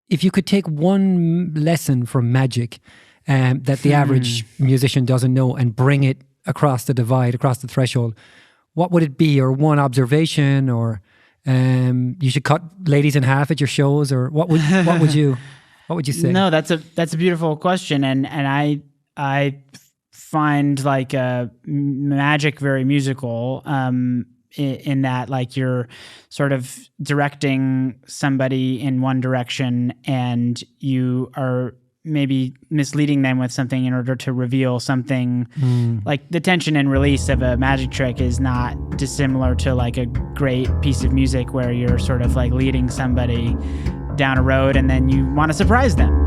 if you could take one lesson from magic that the average musician doesn't know and bring it across the divide, across the threshold, what would it be? Or one observation, or you should cut ladies in half at your shows, or what would you say? No, that's a beautiful question, and I find like magic very musical. In that, like, you're sort of directing somebody in one direction and you are maybe misleading them with something in order to reveal something. Like the tension and release of a magic trick is not dissimilar to like a great piece of music where you're sort of like leading somebody down a road and then you want to surprise them.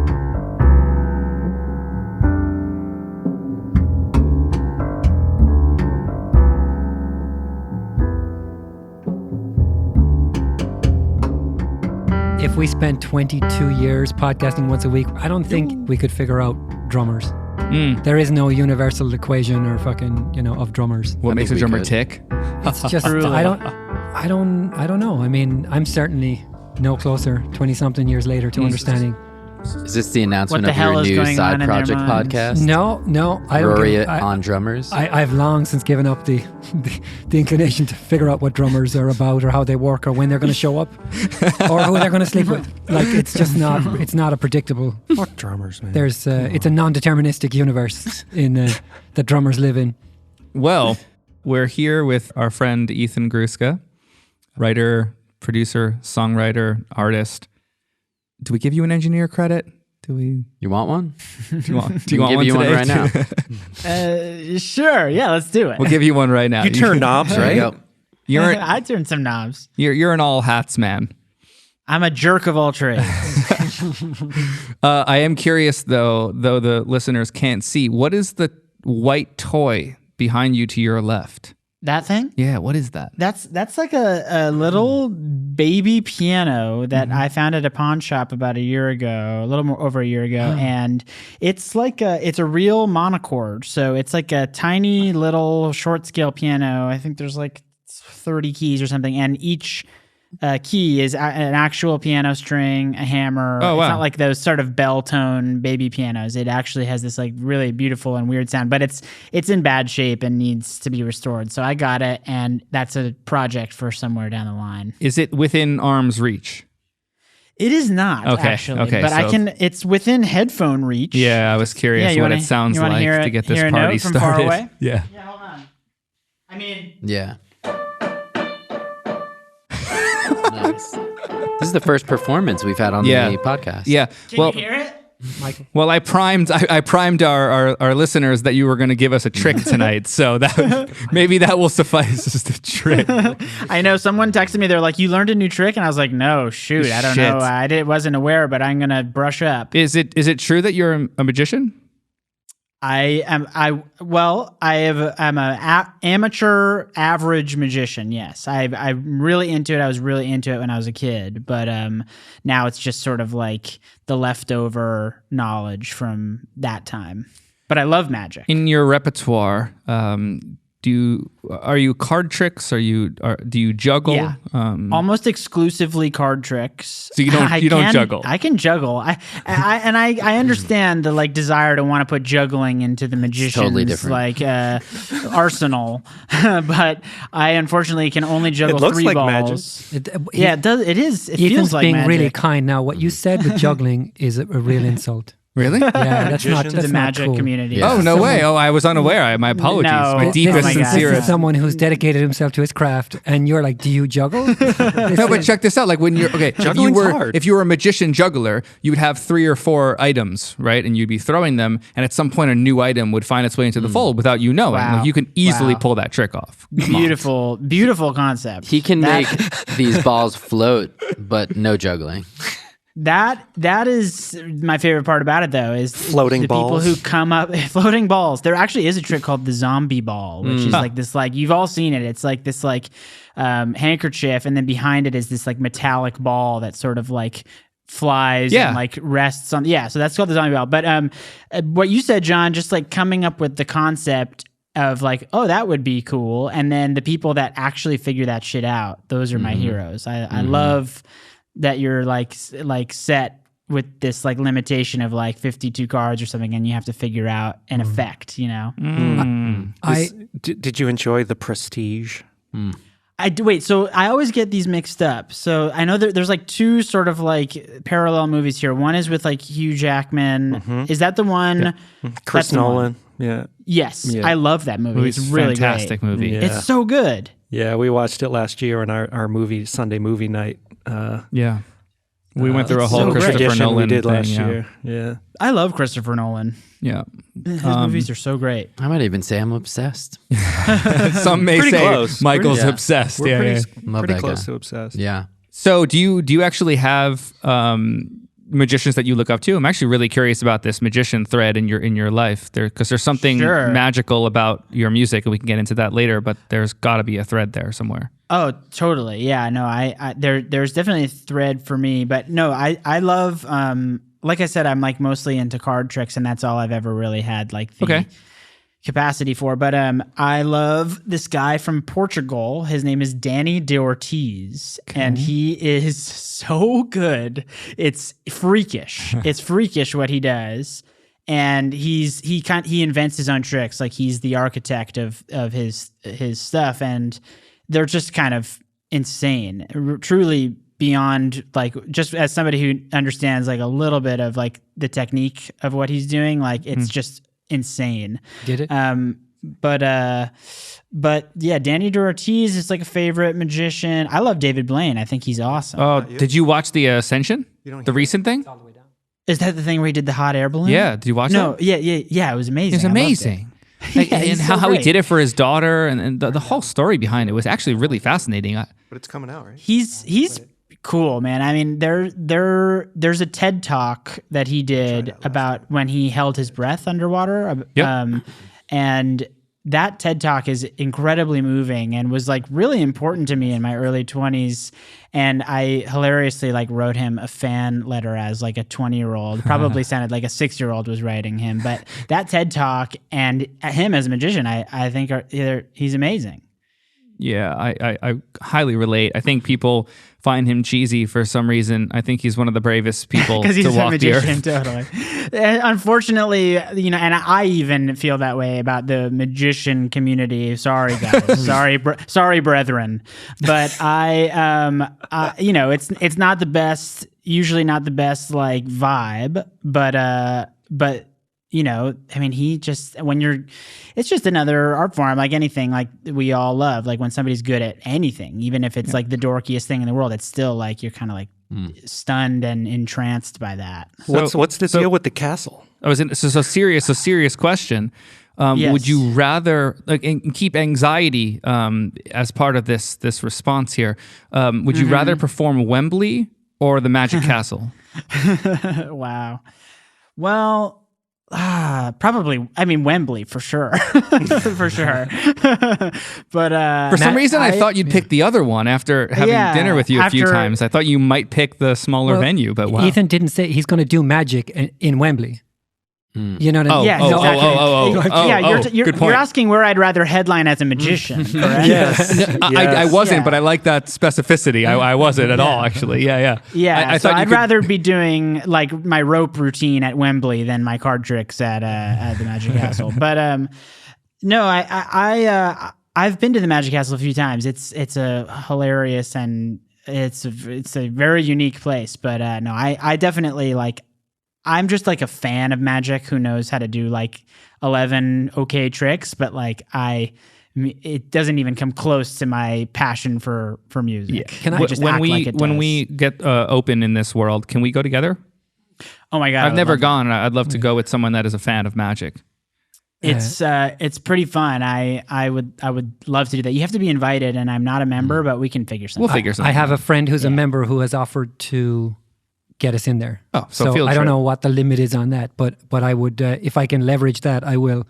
If we spent 22 years podcasting once a week, I don't think we could figure out drummers. There is no universal equation or fucking, of drummers. What makes a drummer tick? It's just, I don't know. I mean, I'm certainly no closer 20 something years later to understanding. Is this the announcement What the of your hell is new going side on in their project minds? podcast? No. Rory on drummers? I've long since given up the inclination to figure out what drummers are about or how they work or when they're going to show up or who they're going to sleep with. Like, it's just not, it's not a predictable. Fuck drummers, man. There's, it's a non-deterministic universe in that drummers live in. Well, we're here with our friend Ethan Gruska, writer, producer, songwriter, artist. Do we give you an engineer credit? You want one? Do you want give one you today? one right now. Sure, yeah, let's do it. We'll give you one right now. You turn knobs, right? I turn some knobs. You're an all hats man. I'm a jerk of all trades. I am curious though the listeners can't see, what is the white toy behind you to your left? That thing? Yeah, what is that? That's like a little baby piano that I found at a pawn shop about a year ago, a little more over a year ago, and it's like it's a real monochord. So it's like a tiny little short scale piano. I think there's like 30 keys or something, and each key is an actual piano string, a hammer. Oh, wow. It's not like those sort of bell tone baby pianos. It actually has this like really beautiful and weird sound, but it's in bad shape and needs to be restored. So I got it, and that's a project for somewhere down the line. Is it within arm's reach? It is not, actually. Okay, but so it's within headphone reach. Yeah, I was curious what it sounds like to get this hear a party note from started. far away? Yeah. Yeah, hold on. I mean... Yeah. Nice. This is the first performance we've had on the podcast. Yeah. Can you hear it? Michael. Well, I primed our listeners that you were going to give us a trick tonight, so that maybe that will suffice as the trick. I know someone texted me. They're like, "You learned a new trick," and I was like, "No, shoot, I don't know. I wasn't aware, but I'm gonna brush up." Is it true that you're a magician? I'm an amateur average magician. Yes, I'm really into it. I was really into it when I was a kid, but now it's just sort of like the leftover knowledge from that time. But I love magic. In your repertoire, are you card tricks? Do you juggle? Yeah, almost exclusively card tricks. So you don't juggle. I can juggle. I understand the like desire to want to put juggling into the magician's totally different. like arsenal, but I unfortunately can only juggle It looks 3 like balls. magic. It does. It is. It Ethan's feels like being magic. really kind now. What you said with juggling is a real insult. Really? Yeah, that's not to that's the not magic cool. community. Yeah. Oh, no way. Oh, I was unaware. My apologies. No. My deepest, my God. This sincerest. is someone who's dedicated himself to his craft, and you're like, "Do you juggle?" No, but check this out. Like when you're Juggling's hard. if you were a magician juggler, you would have 3 or 4 items, right? And you'd be throwing them, and at some point, a new item would find its way into the fold without you knowing. Wow. Like, you can easily Wow. pull that trick off. Come on. Beautiful concept. He can make these balls float, but no juggling. That is my favorite part about it, though, is Floating the balls. people who come up floating balls. There actually is a trick called the zombie ball, which is like this, like you've all seen it. It's like this, like handkerchief, and then behind it is this like metallic ball that sort of like flies and like rests on. Yeah, so that's called the zombie ball. But what you said, John, just like coming up with the concept of like, oh, that would be cool, and then the people that actually figure that shit out, those are my heroes. I love that you're like set with this like limitation of like 52 cards or something, and you have to figure out an effect, you know? Did you enjoy the Prestige? Wait, so I always get these mixed up. So I know that there's like two sort of like parallel movies here. One is with like Hugh Jackman. Is that the one? Yeah. Chris Nolan. Yeah. Yes. Yeah. I love that movie. It's really fantastic great. movie. Yeah. It's so good. Yeah, we watched it last year on our Sunday movie night. We went through a whole Christopher Nolan we did thing, last year. Yeah. I love Christopher Nolan. Yeah. His movies are so great. I might even say I'm obsessed. Some may Pretty say close. Michael's obsessed. We're Love pretty that close guy. to obsessed. Yeah. So do you actually have magicians that you look up to? I'm actually really curious about this magician thread in your life, because there's something magical about your music, and we can get into that later. But there's got to be a thread there somewhere. Oh, totally. Yeah. No, there's definitely a thread for me, but no, I love. Like I said, I'm like mostly into card tricks, and that's all I've ever really had like the capacity for. But I love this guy from Portugal. His name is Danny de Ortiz, and he is so good. It's freakish. It's freakish what he does, and he invents his own tricks. Like he's the architect of his stuff, and they're just kind of insane, truly beyond, like, just as somebody who understands like a little bit of like the technique of what he's doing, like it's just insane. Did it? But yeah, Danny de Ortiz is like a favorite magician. I love David Blaine. I think he's awesome. Oh, did you watch the Ascension? The recent thing? Is that the thing where he did the hot air balloon? Yeah. Did you watch No, that? Yeah. It was amazing. It's amazing. Like, and he's how so he great. did it for his daughter, and the whole story behind it was actually really fascinating. But it's coming out, right? He's cool, man. I mean, there's a TED talk that he did about when he held his breath underwater. And that TED talk is incredibly moving and was like really important to me in my early 20s. And I hilariously like wrote him a fan letter as like a 20-year-old. Probably sounded like a 6-year-old was writing him. But that TED talk and him as a magician, I think he's amazing. Yeah, I highly relate. I think people find him cheesy for some reason. I think he's one of the bravest people because he's to walk a magician, the earth. totally. And unfortunately, and I even feel that way about the magician community. Sorry, guys. sorry, brethren. But it's not the best. Usually, not the best like vibe. But I mean, it's just another art form, like anything, like we all love. Like when somebody's good at anything, even if it's like the dorkiest thing in the world, it's still like you're kind of like stunned and entranced by that. What's the deal with the castle? Serious question. Yes. Would you rather keep anxiety as part of this response here? Would you rather perform Wembley or the Magic Castle? Wow. Well. Probably. I mean, Wembley for sure, for sure. But for some reason, I thought you'd pick the other one after having dinner with you a few times. I thought you might pick the smaller venue, but wow. Ethan didn't say he's going to do magic in Wembley. You know what I mean? You're asking where I'd rather headline as a magician, correct? Yes. I wasn't, but I like that specificity. I wasn't at all, actually. Yeah. Yeah, so I'd rather be doing like my rope routine at Wembley than my card tricks at the Magic Castle. But no, I've been to the Magic Castle a few times. It's a hilarious and it's a very unique place. But no, I definitely like. I'm just like a fan of magic who knows how to do like 11 okay tricks, but like it doesn't even come close to my passion for music. Yeah. Can I just when we get open in this world, can we go together? Oh my God. I've never gone. I'd love to go with someone that is a fan of magic. It's pretty fun. I would love to do that. You have to be invited, and I'm not a member, but we can figure something. We'll figure something. I have a friend who's a member who has offered to get us in there. Oh, so field I don't trip. know what the limit is on that, but I would if I can leverage that, I will.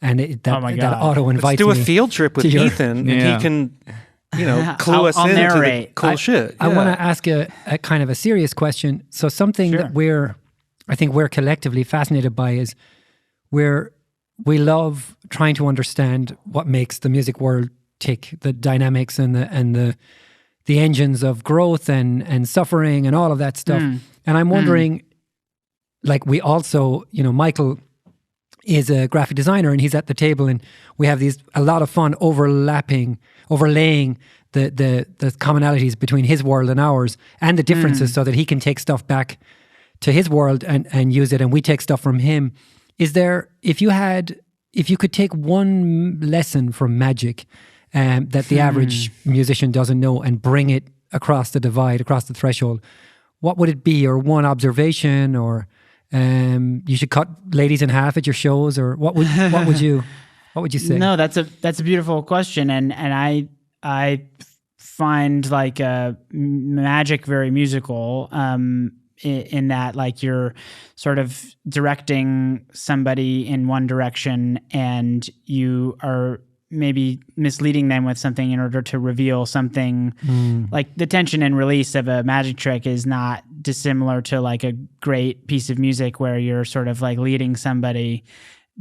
And that auto invites me. Let's do a field trip with Ethan, and he can, clue us into the cool shit. I want to ask a kind of a serious question. So something that I think we're collectively fascinated by is we love trying to understand what makes the music world tick, the dynamics and the engines of growth and suffering and all of that stuff. And I'm wondering, like we also, Michael is a graphic designer and he's at the table and we have a lot of fun overlaying the commonalities between his world and ours and the differences so that he can take stuff back to his world and use it and we take stuff from him. Is there, if you could take one lesson from magic that the average musician doesn't know and bring it across the divide, across the threshold, what would it be? Or one observation, or you should cut ladies in half at your shows, or what would you say? No, that's a beautiful question, and I find like magic very musical. In that, like, you're sort of directing somebody in one direction and you are maybe misleading them with something in order to reveal something. Like the tension and release of a magic trick is not dissimilar to like a great piece of music where you're sort of like leading somebody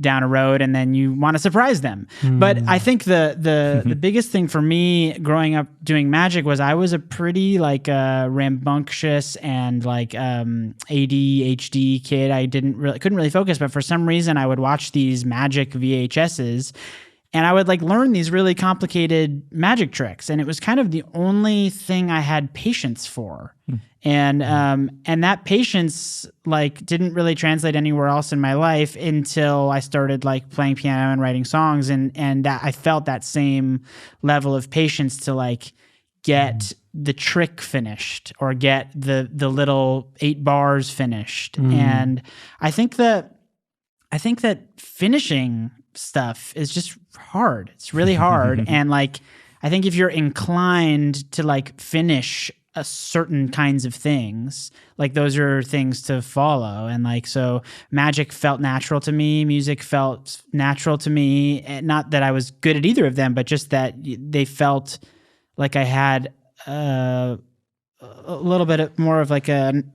down a road and then you want to surprise them. But I think the biggest thing for me growing up doing magic was I was a pretty like rambunctious and like ADHD kid. I couldn't really focus, but for some reason I would watch these magic VHSs and I would like learn these really complicated magic tricks, and it was kind of the only thing I had patience for. And that patience like didn't really translate anywhere else in my life until I started like playing piano and writing songs, and that I felt that same level of patience to like get the trick finished or get the little 8 bars finished. And I think that finishing stuff is just hard. It's really hard. And like, I think if you're inclined to like finish a certain kinds of things, like those are things to follow. And like, so magic felt natural to me. Music felt natural to me. And not that I was good at either of them, but just that they felt like I had a little bit more of like an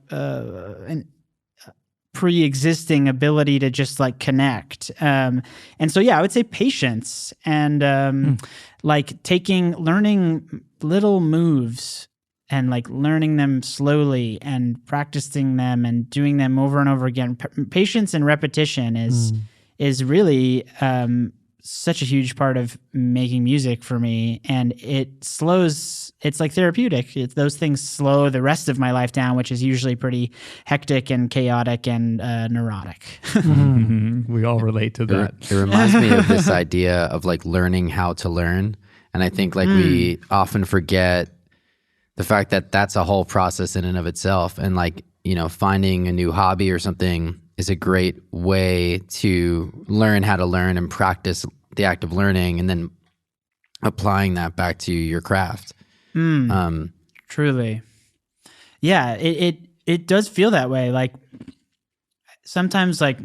pre-existing ability to just like connect. And so, yeah, I would say patience and like learning little moves and like learning them slowly and practicing them and doing them over and over again. Patience and repetition is really such a huge part of making music for me, and it's like therapeutic. Those things slow the rest of my life down, which is usually pretty hectic and chaotic and neurotic. We all relate to that. It reminds me of this idea of like learning how to learn. And I think like we often forget the fact that that's a whole process in and of itself. And like, finding a new hobby or something is a great way to learn how to learn and practice the act of learning and then applying that back to your craft. Truly. Yeah, it does feel that way. Like sometimes like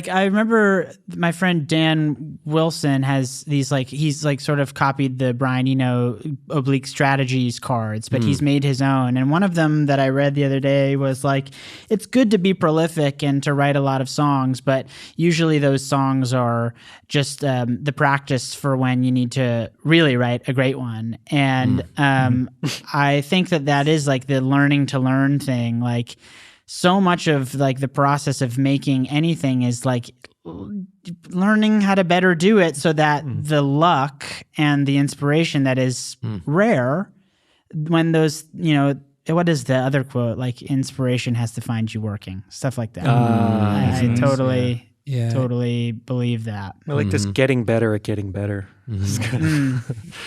I remember my friend Dan Wilson has these like, he's like sort of copied the Brian Eno oblique strategies cards, but he's made his own. And one of them that I read the other day was like, it's good to be prolific and to write a lot of songs, but usually those songs are just the practice for when you need to really write a great one. And I think that is like the learning to learn thing. Like, so much of like the process of making anything is like learning how to better do it so that the luck and the inspiration that is rare when those, what is the other quote? Like inspiration has to find you working, stuff like that. I totally believe that. I like this getting better at getting better.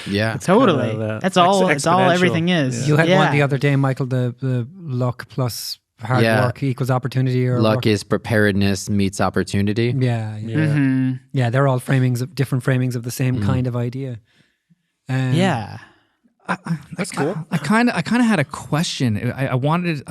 Yeah, totally. That's all everything is. You had one the other day, Michael, the luck plus hard work equals opportunity, or luck is preparedness meets opportunity. Yeah, they're all different framings of the same kind of idea. That's cool. I kind of had a question. I wanted.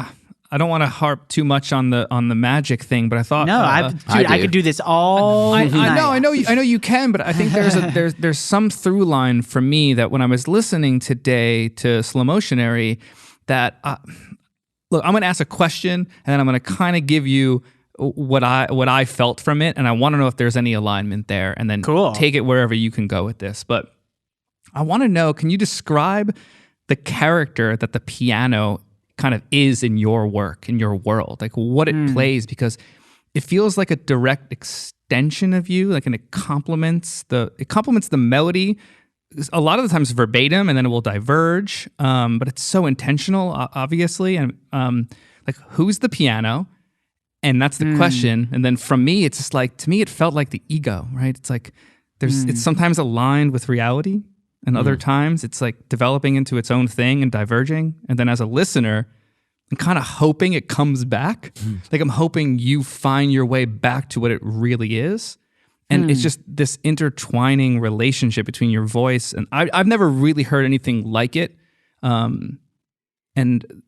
I don't want to harp too much on the magic thing, but I thought I could do this all night. I know you can, but I think there's some through line for me that when I was listening today to Slow Motionary, that look, I'm going to ask a question and then I'm going to kind of give you what I felt from it, and I want to know if there's any alignment there, and then take it wherever you can go with this. But I want to know, can you describe the character that the piano kind of is in your work, in your world, like what it plays, because it feels like a direct extension of you, like, and it complements the melody. A lot of the times verbatim, and then it will diverge. But it's so intentional, obviously. And like, who's the piano? And that's the question. And then from me, it's just like, to me, it felt like the ego, right? It's like it's sometimes aligned with reality, and other times it's like developing into its own thing and diverging. And then as a listener, I'm kind of hoping it comes back. Like, I'm hoping you find your way back to what it really is. And it's just this intertwining relationship between your voice, and I've never really heard anything like it. And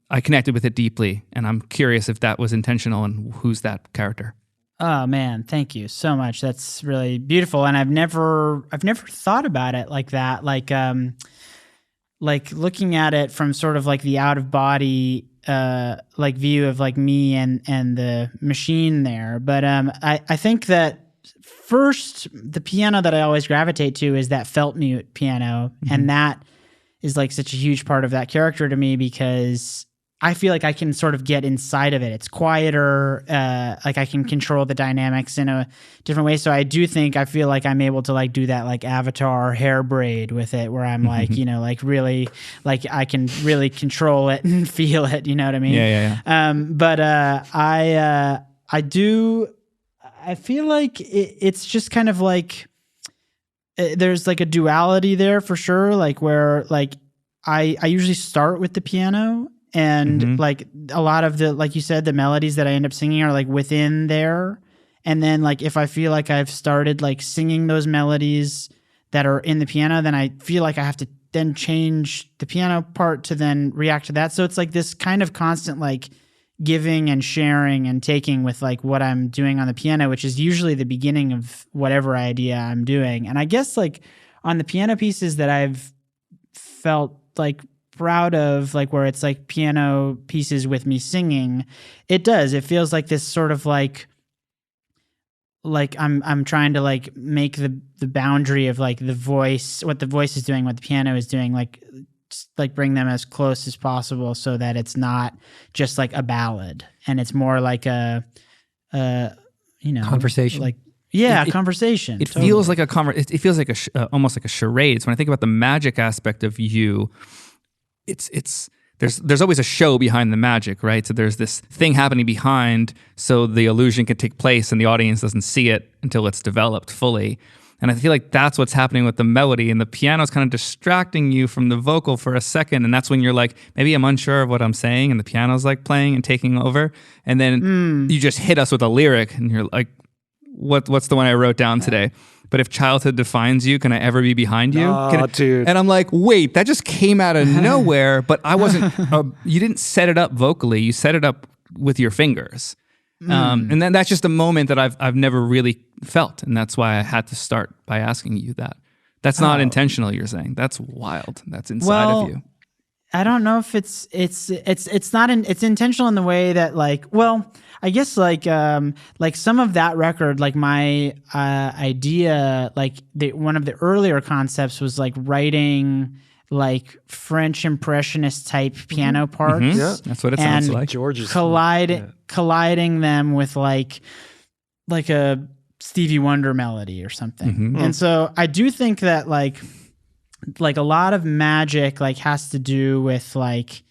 I connected with it deeply, and I'm curious if that was intentional and who's that character. Oh man, thank you so much. That's really beautiful, and I've never thought about it like that. Like looking at it from sort of like the out of body like view of like me and the machine there. But I think that first, the piano that I always gravitate to is that felt mute piano, and that is like such a huge part of that character to me, because I feel like I can sort of get inside of it. It's quieter, like I can control the dynamics in a different way. So I feel like I'm able to like do that like Avatar hair braid with it, where I'm like, you know, like really, like I can really control it and feel it, you know what I mean? Yeah. But I feel like it's just kind of like, there's like a duality there for sure. Like where like I usually start with the piano, and like a lot of the, like you said, the melodies that I end up singing are like within there. And then like, if I feel like I've started like singing those melodies that are in the piano, then I feel like I have to then change the piano part to then react to that. So it's like this kind of constant like giving and sharing and taking with like what I'm doing on the piano, which is usually the beginning of whatever idea I'm doing. And I guess like on the piano pieces that I've felt like proud of, like where it's like piano pieces with me singing, it feels like this sort of like I'm trying to like make the boundary of like the voice, what the voice is doing, what the piano is doing, like bring them as close as possible, so that it's not just like a ballad, and it's more like a you know, conversation. Like conversation. It totally feels like it feels like almost like a charade. So when I think about the magic aspect of you, there's always a show behind the magic, right? So there's this thing happening behind, so the illusion can take place and the audience doesn't see it until it's developed fully. And I feel like that's what's happening with the melody, and the piano's kind of distracting you from the vocal for a second. And that's when you're like, maybe I'm unsure of what I'm saying, and the piano's like playing and taking over. And then you just hit us with a lyric, and you're like, what's the one I wrote down today? But if childhood defines you, can I ever be behind you? Dude. And I'm like, wait, that just came out of nowhere, but I wasn't, you didn't set it up vocally, you set it up with your fingers. And then that's just a moment that I've never really felt, and that's why I had to start by asking you that. That's not intentional, you're saying. That's wild. That's inside of you. I don't know if it's not it's intentional in the way that like, well, I guess like some of that record, like my idea, like one of the earlier concepts was like writing like French impressionist type piano parts. Yeah, that's what it sounds like. George's colliding them with like a Stevie Wonder melody or something. And so I do think that like a lot of magic like has to do with like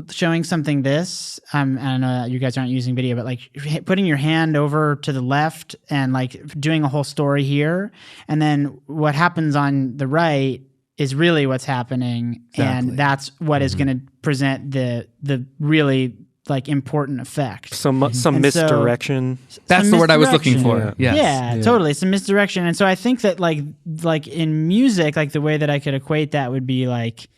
showing something this. I don't know that you guys aren't using video, but like putting your hand over to the left and like doing a whole story here, and then what happens on the right is really what's happening. Exactly. And that's what is going to present the really like important effect. Some misdirection. That's the word I was looking for. Yeah. Yeah, totally. Some misdirection. And so I think that like in music, like the way that I could equate that would be like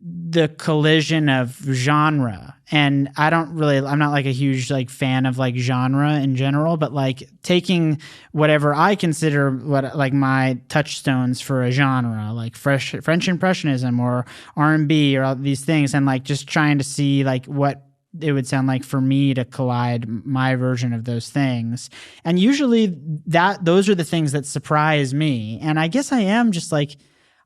the collision of genre. And I'm not like a huge like fan of like genre in general, but like taking whatever I consider what like my touchstones for a genre, like French Impressionism or R&B or all these things, and like just trying to see like what it would sound like for me to collide my version of those things. And usually those are the things that surprise me. And I guess I am just like,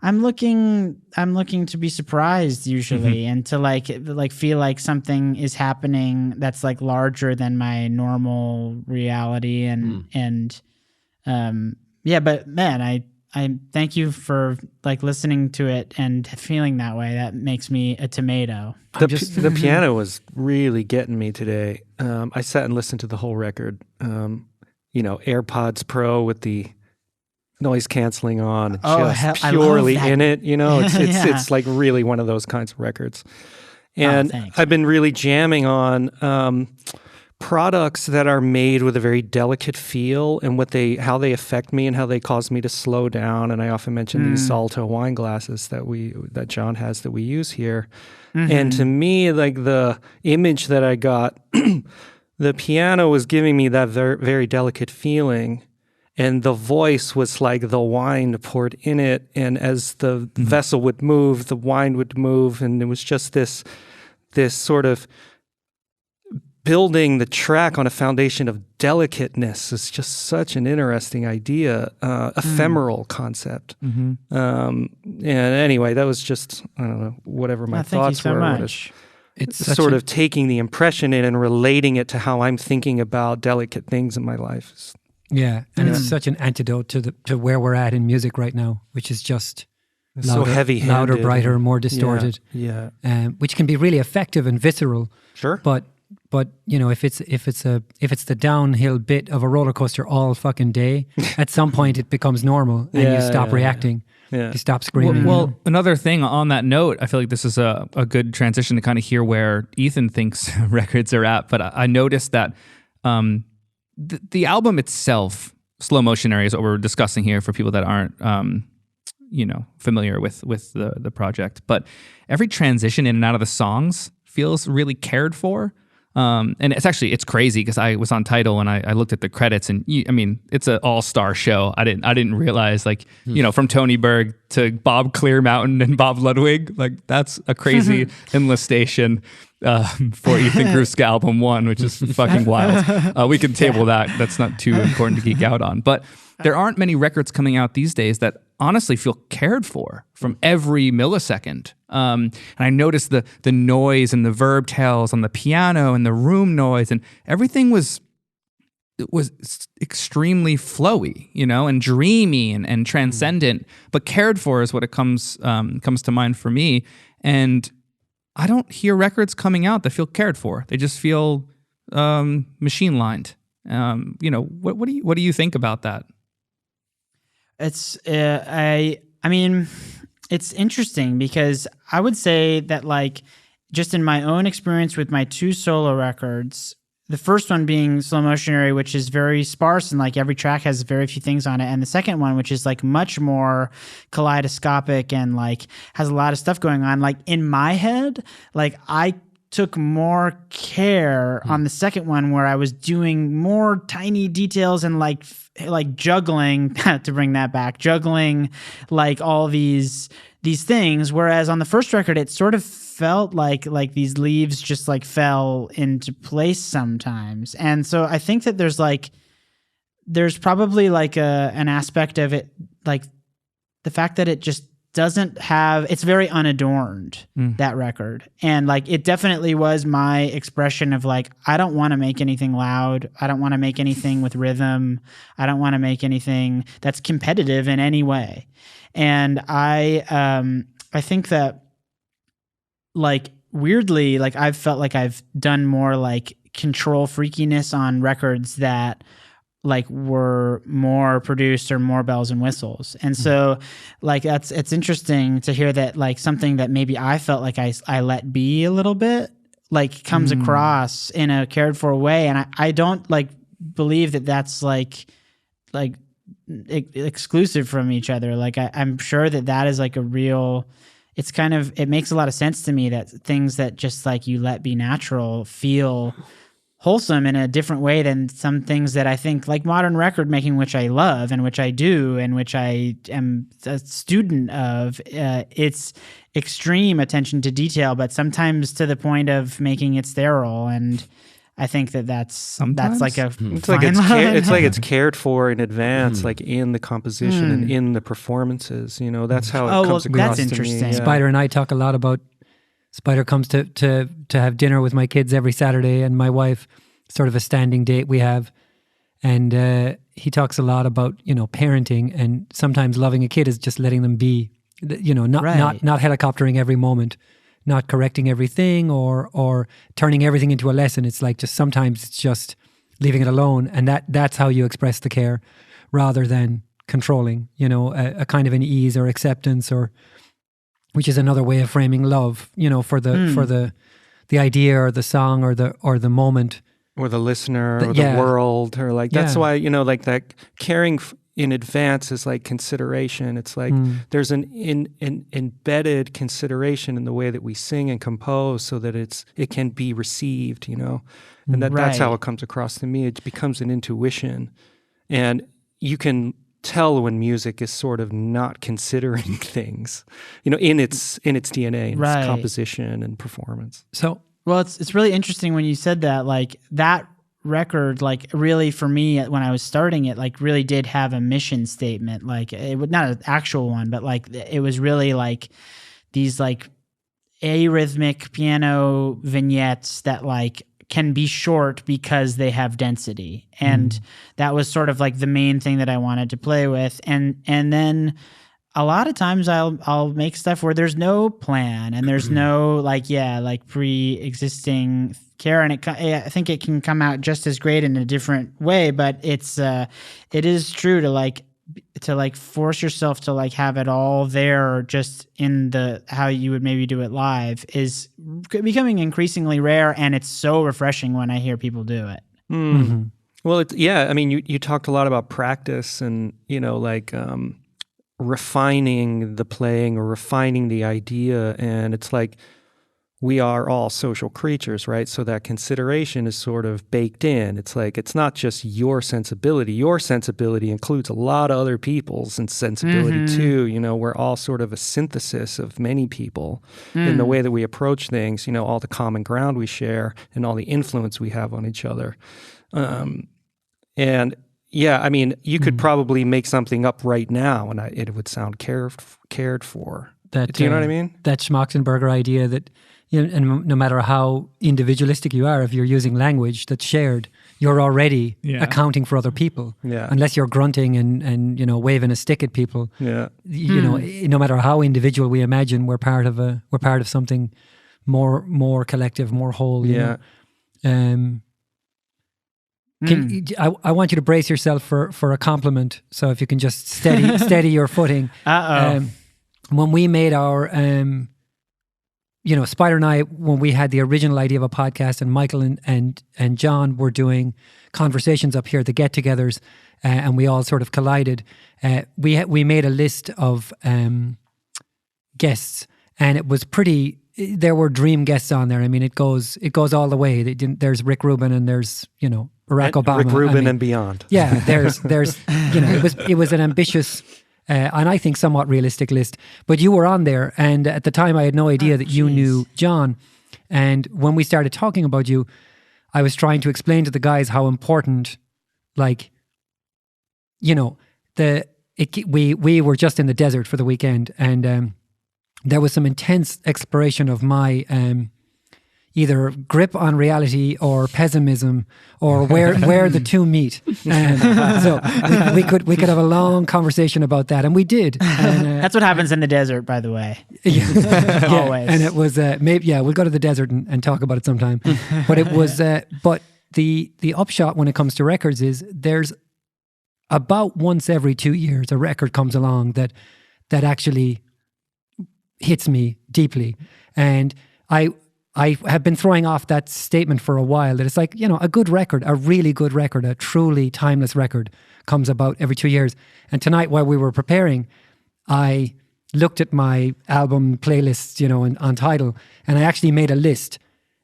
I'm looking to be surprised usually, and to like feel like something is happening that's like larger than my normal reality, and but man, I thank you for like listening to it and feeling that way. That makes me a tomato. The piano was really getting me today. I sat and listened to the whole record. AirPods Pro with the noise canceling on, purely in it. It's like really one of those kinds of records. And I've been really jamming on products that are made with a very delicate feel, and how they affect me and how they cause me to slow down. And I often mention these Salto wine glasses that John has that we use here. And to me, like the image that I got, the piano was giving me that very, very delicate feeling. And the voice was like the wine poured in it. And as the vessel would move, the wine would move. And it was just this sort of building the track on a foundation of delicateness is just such an interesting idea, ephemeral concept. And anyway, that was just, I don't know, whatever my thoughts were. Much. It's sort of taking the impression in and relating it to how I'm thinking about delicate things in my life. Yeah, and it's such an antidote to where we're at in music right now, which is just louder, so heavy-handed, louder, brighter, more distorted. Yeah. Which can be really effective and visceral. Sure. But if it's the downhill bit of a roller coaster all fucking day, at some point it becomes normal and you stop reacting. Yeah. You stop screaming. Well, another thing on that note, I feel like this is a good transition to kind of hear where Ethan thinks records are at. But I noticed that the album itself, Slow Motionary, is what we're discussing here for people that aren't familiar with the project. But every transition in and out of the songs feels really cared for. And it's crazy because I was on Tidal and I looked at the credits, and it's an all-star show. I didn't realize, like, from Tony Berg to Bob Clearmountain and Bob Ludwig, like that's a crazy enlistation for Ethan Gruska album 1, which is fucking wild. We can table that. That's not too important to geek out on. But there aren't many records coming out these days that honestly feel cared for from every millisecond. And I noticed the noise and the verb tails on the piano and the room noise, and everything was extremely flowy, and dreamy and transcendent, but cared for is what it comes to mind for me. And I don't hear records coming out that feel cared for. They just feel machine lined. What do you think about that? It's it's interesting because I would say that, like, just in my own experience with my 2 solo records, the first one being Slow Motionary, which is very sparse and like every track has very few things on it, and the second one, which is like much more kaleidoscopic and like has a lot of stuff going on. Like in my head, like I took more care on the second one, where I was doing more tiny details and like juggling to bring that back, juggling like all these things. Whereas on the first record, it sort of felt like these leaves just like fell into place sometimes. And so I think that there's probably like an aspect of it, like the fact that it just doesn't have, it's very unadorned, that record. And like it definitely was my expression of like, I don't want to make anything loud. I don't want to make anything with rhythm. I don't want to make anything that's competitive in any way. And I think that, like, weirdly, like I've felt like I've done more like control freakiness on records that like were more produced or more bells and whistles. And so like it's interesting to hear that like something that maybe I felt like I let be a little bit like comes across in a cared for way. And I don't like believe that that's like exclusive from each other. Like I'm sure that is like a real, it's kind of, it makes a lot of sense to me that things that just like you let be natural feel wholesome in a different way than some things that I think, like modern record making, which I love and which I do and which I am a student of. It's extreme attention to detail, but sometimes to the point of making it sterile. And I think that's Sometimes? like a It's like it's cared for in advance, like in the composition and in the performances. You know, that's how it comes across that's interesting. to me. Yeah. Spider and I talk a lot about. Spider comes to have dinner with my kids every Saturday, and my wife, sort of a standing date we have, and he talks a lot about parenting, and sometimes loving a kid is just letting them be, not helicoptering every moment, not correcting everything or turning everything into a lesson. It's like just sometimes it's just leaving it alone, and that's how you express the care, rather than controlling. A kind of an ease or acceptance, or which is another way of framing love. For the idea or the song or the moment or the listener or the world, or like that's why like that caring in advance is like consideration. It's like there's an embedded consideration in the way that we sing and compose, so that it can be received, and that's how it comes across to me. It becomes an intuition, and you can tell when music is sort of not considering things, in its DNA, in its composition and performance. So, well, it's really interesting when you said that, like that record, like really for me when I was starting it, like really did have a mission statement. Like it would not an actual one, but like it was really like these like arrhythmic piano vignettes that like can be short because they have density. And that was sort of like the main thing that I wanted to play with. And then a lot of times I'll make stuff where there's no plan and there's no like pre-existing care, and I think it can come out just as great in a different way. But it is true to force yourself to like have it all there, just in the how you would maybe do it live, is becoming increasingly rare, and it's so refreshing when I hear people do it. Mm-hmm. Well, I mean, you talked a lot about practice and refining the playing or refining the idea, and it's like we are all social creatures, right? So that consideration is sort of baked in. It's like, it's not just your sensibility. Your sensibility includes a lot of other people's sensibility too. We're all sort of a synthesis of many people in the way that we approach things, all the common ground we share and all the influence we have on each other. And yeah, I mean, you could probably make something up right now and it would sound cared for. Do you know what I mean? That Schmoxenberger idea that, and no matter how individualistic you are, if you're using language that's shared, you're already accounting for other people. Yeah. Unless you're grunting and waving a stick at people. Yeah. No matter how individual we imagine, we're part of something more collective, more whole. I want you to brace yourself for a compliment. So if you can just steady your footing. When we made our Spider and I, when we had the original idea of a podcast, and Michael and John were doing conversations up here, the get-togethers, and we all sort of collided. We made a list of guests, and it was pretty. There were dream guests on there. I mean, it goes all the way. There's Rick Rubin, and there's Barack Obama. Rick Rubin and beyond. Yeah, there's it was an ambitious. And I think somewhat realistic list. But you were on there, and at the time I had no idea that you knew John. And when we started talking about you, I was trying to explain to the guys how important, we were just in the desert for the weekend, and there was some intense exploration of my either grip on reality or pessimism, or where the two meet. So we could have a long conversation about that, and we did. And, that's what happens in the desert, by the way. Always. And it was we'll go to the desert and talk about it sometime. But it was but the upshot when it comes to records is there's about once every 2 years a record comes along that actually hits me deeply, and I have been throwing off that statement for a while, that it's like, a good record, a really good record, a truly timeless record comes about every 2 years. And tonight, while we were preparing, I looked at my album playlists, on Tidal, and I actually made a list.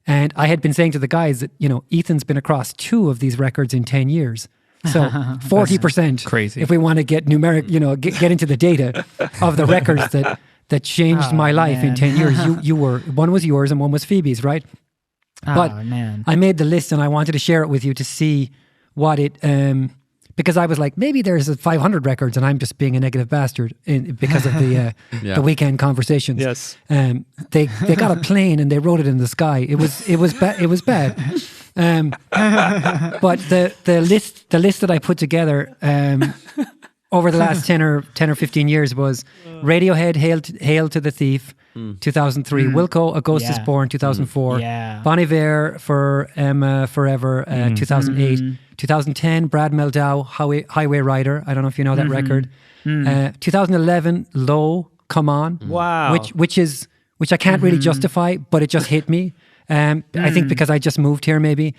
And I had been saying to the guys that, Ethan's been across 2 of these records in 10 years. So 40%. Crazy. If we want to get numeric, get into the data of the records that changed my life in 10 years. You were, one was yours and one was Phoebe's, right? But man. I made the list and I wanted to share it with you to see what it, because I was like, maybe there's 500 records and I'm just being a negative bastard because of the weekend conversations. Yes. They got a plane and they wrote it in the sky. It was bad. But the list that I put together over the last 10 or 15 years was Radiohead, Hail to the Thief, 2003, Wilco, A Ghost is Born, 2004, Bon Iver for Emma Forever, 2008, 2010, Brad Meldau, Highway Rider, I don't know if you know that record, 2011, Low, Come On, wow, which I can't really justify, but it just hit me. I think because I just moved here maybe.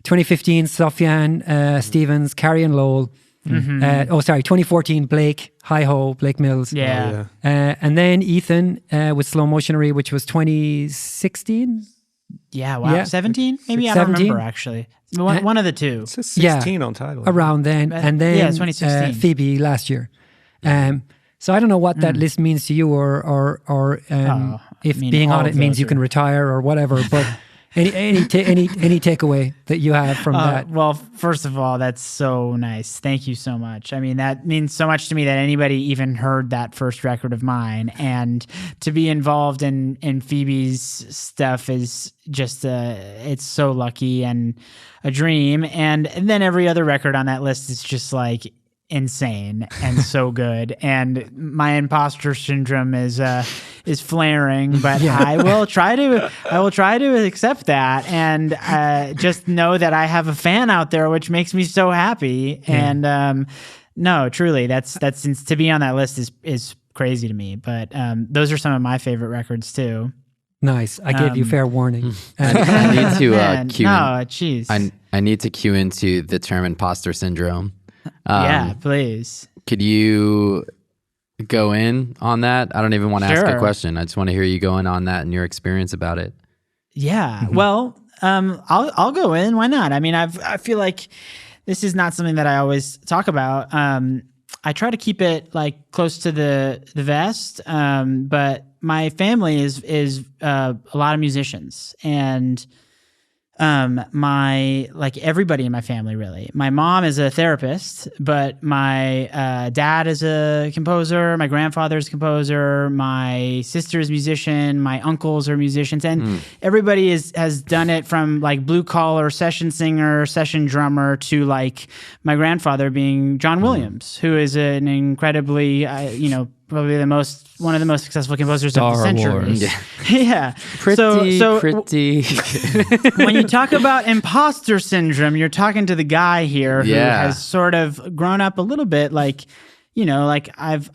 2015, Sufjan Stevens, Carrie and Lowell. 2014, Blake, Hi-Ho, Blake Mills. And then Ethan with Slow Motionary, which was 2016. Yeah, wow. 17? Maybe 17? I don't remember actually. One of the two. It says 16 on title. Around then. And then 2016. Phoebe last year. So I don't know what that list means to you or if being on it means you can retire or whatever, but any takeaway that you have from that? Well, first of all, that's so nice. Thank you so much. I mean, that means so much to me that anybody even heard that first record of mine, and to be involved in Phoebe's stuff is just it's so lucky and a dream. And then every other record on that list is just like insane and so good, and my imposter syndrome is flaring, but I will try to accept that and just know that I have a fan out there, which makes me so happy. And no, truly, that's to be on that list is crazy to me. But those are some of my favorite records too. Nice. I gave you fair warning. I need to cue. No, jeez. I need to cue into the term imposter syndrome. Yeah, please. Could you go in on that? I don't even want to ask a question. I just want to hear you go in on that and your experience about it. Yeah. Well, I'll go in. Why not? I mean, I feel like this is not something that I always talk about. I try to keep it like close to the vest. But my family is a lot of musicians, and everybody in my family, really. My mom is a therapist, but my dad is a composer, my grandfather is a composer, my sister is a musician, my uncles are musicians, and everybody has done it from like blue collar session singer, session drummer to like my grandfather being John Williams, who is an incredibly probably one of the most successful composers of the century. Yeah. Pretty. When you talk about imposter syndrome, you're talking to the guy here who has sort of grown up a little bit like, I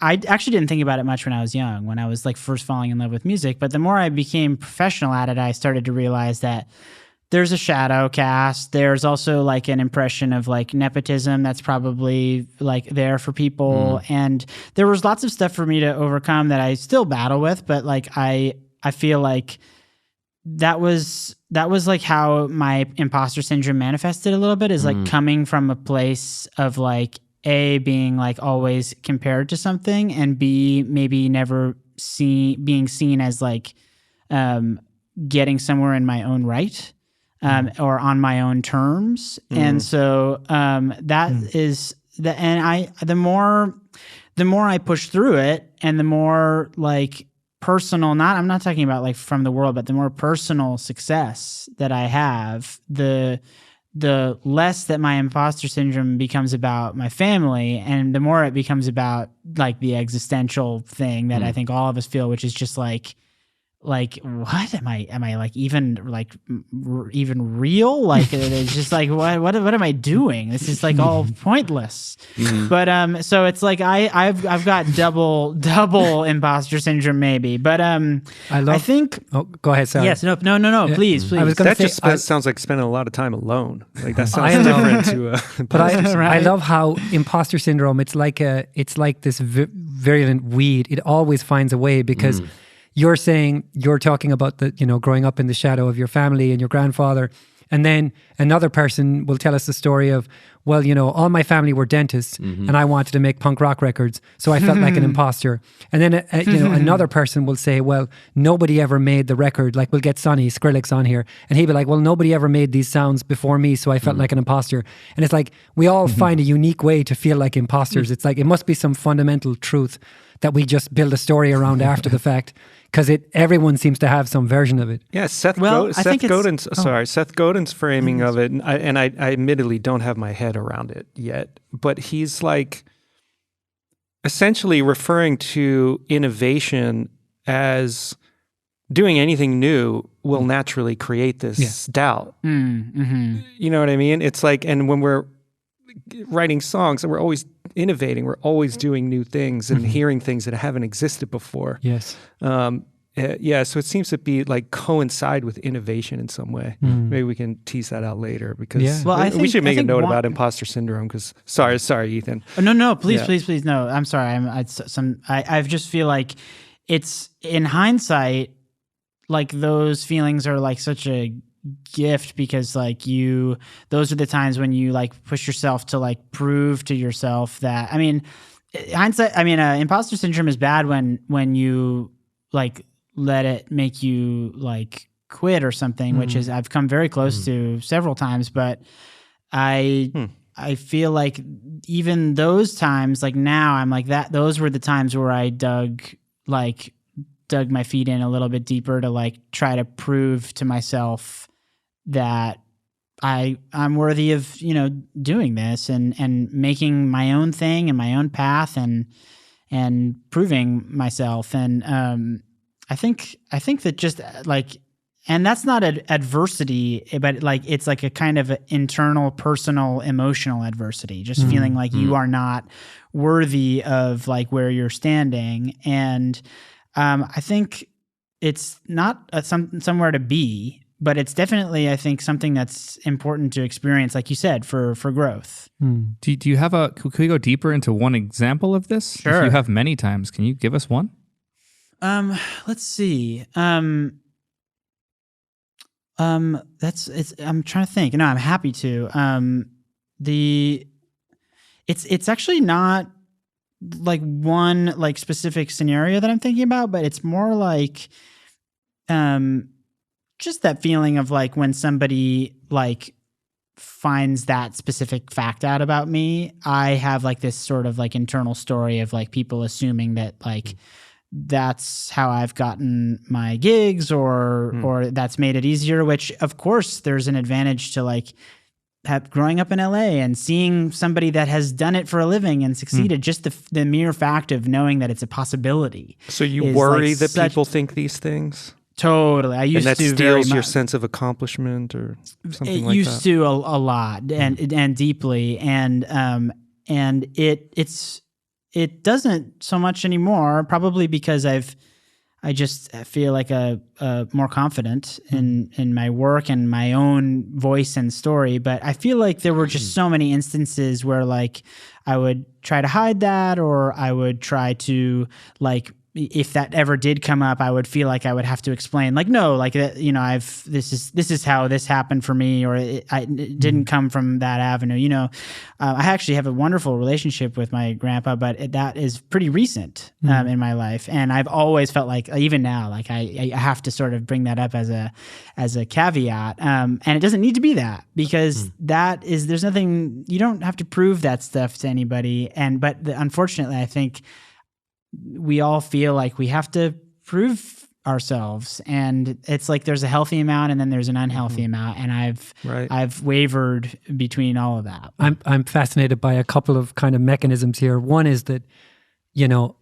actually didn't think about it much when I was young, when I was like first falling in love with music. But the more I became professional at it, I started to realize that there's a shadow cast. There's also like an impression of like nepotism that's probably like there for people. And there was lots of stuff for me to overcome that I still battle with, but like I feel like that was like how my imposter syndrome manifested a little bit, is like coming from a place of like A, being like always compared to something, and B, maybe never being seen as like getting somewhere in my own right. Or on my own terms. And so is the more I push through it, and the more like personal, I'm not talking about like from the world, but the more personal success that I have, the less that my imposter syndrome becomes about my family, and the more it becomes about like the existential thing that I think all of us feel, which is just like what am I like even real? Like it's just like what am I doing? This is like all pointless. But so it's like I've got double imposter syndrome maybe. But I think. Oh, go ahead. Sorry. Yes. No. Yeah. Please. I was going to say sounds like spending a lot of time alone. Like that sounds different to. But I love how imposter syndrome. It's like this virulent weed. It always finds a way, because. You're talking about growing up in the shadow of your family and your grandfather, And then another person will tell us the story of, well, you know, all my family were dentists and I wanted to make punk rock records, so I felt like an imposter. And then, you know, another person will say, well, nobody ever made the record. Like, we'll get Sonny Skrillex on here and he'll be like, well, nobody ever made these sounds before me, so I felt like an imposter. And it's like, we all find a unique way to feel like imposters. It's like, it must be some fundamental truth that we just build a story around after the fact, because everyone seems to have some version of it. Yeah, Seth Godin's framing of it, and I admittedly don't have my head around it yet, but he's like essentially referring to innovation as doing anything new will naturally create this doubt. You know what I mean? It's like, and when we're writing songs, we're always innovating, we're always doing new things and hearing things that haven't existed before. Yes. So it seems to be like coincide with innovation in some way. Maybe we can tease that out later, because we should make a note about imposter syndrome. Because sorry, Ethan. No, please. No, I'm sorry. I just feel like it's, in hindsight, like those feelings are like such a gift, because like those are the times when you like push yourself to like prove to yourself that, imposter syndrome is bad when you like let it make you like quit or something, which is, I've come very close to several times, but I feel like even those times, like now I'm like that, those were the times where I dug my feet in a little bit deeper to like try to prove to myself that I'm worthy of, you know, doing this and making my own thing and my own path and proving myself. And I think that just like, and that's not adversity, but like it's like a kind of internal, personal, emotional adversity, just feeling like you are not worthy of like where you're standing. And I think it's not somewhere to be, but it's definitely, I think, something that's important to experience, like you said, for growth. Do you have could we go deeper into one example of this? Sure. If you have many times, can you give us one? Let's see. I'm trying to think. No, I'm happy to. It's actually not like one like specific scenario that I'm thinking about, but it's more like, just that feeling of like when somebody like finds that specific fact out about me, I have like this sort of like internal story of like people assuming that like that's how I've gotten my gigs or that's made it easier, which of course there's an advantage to like growing up in LA and seeing somebody that has done it for a living and succeeded. Just the mere fact of knowing that it's a possibility. So you worry like that people think these things? Totally. I used to. And that steals your sense of accomplishment or something like that? It used to a lot and deeply. And it doesn't so much anymore, probably because I just feel like a more confident in my work and my own voice and story. But I feel like there were just so many instances where like I would try to hide that, or I would try to like, if that ever did come up, I would feel like I would have to explain, like, no, like, you know, this is how this happened for me, or it didn't come from that avenue. You know, I actually have a wonderful relationship with my grandpa, but that is pretty recent in my life, and I've always felt like, even now, like I have to sort of bring that up as a caveat, and it doesn't need to be that, because there's nothing, you don't have to prove that stuff to anybody, but unfortunately, I think we all feel like we have to prove ourselves, and it's like there's a healthy amount and then there's an unhealthy amount, and I've wavered between all of that. I'm fascinated by a couple of kind of mechanisms here. One is that, you know,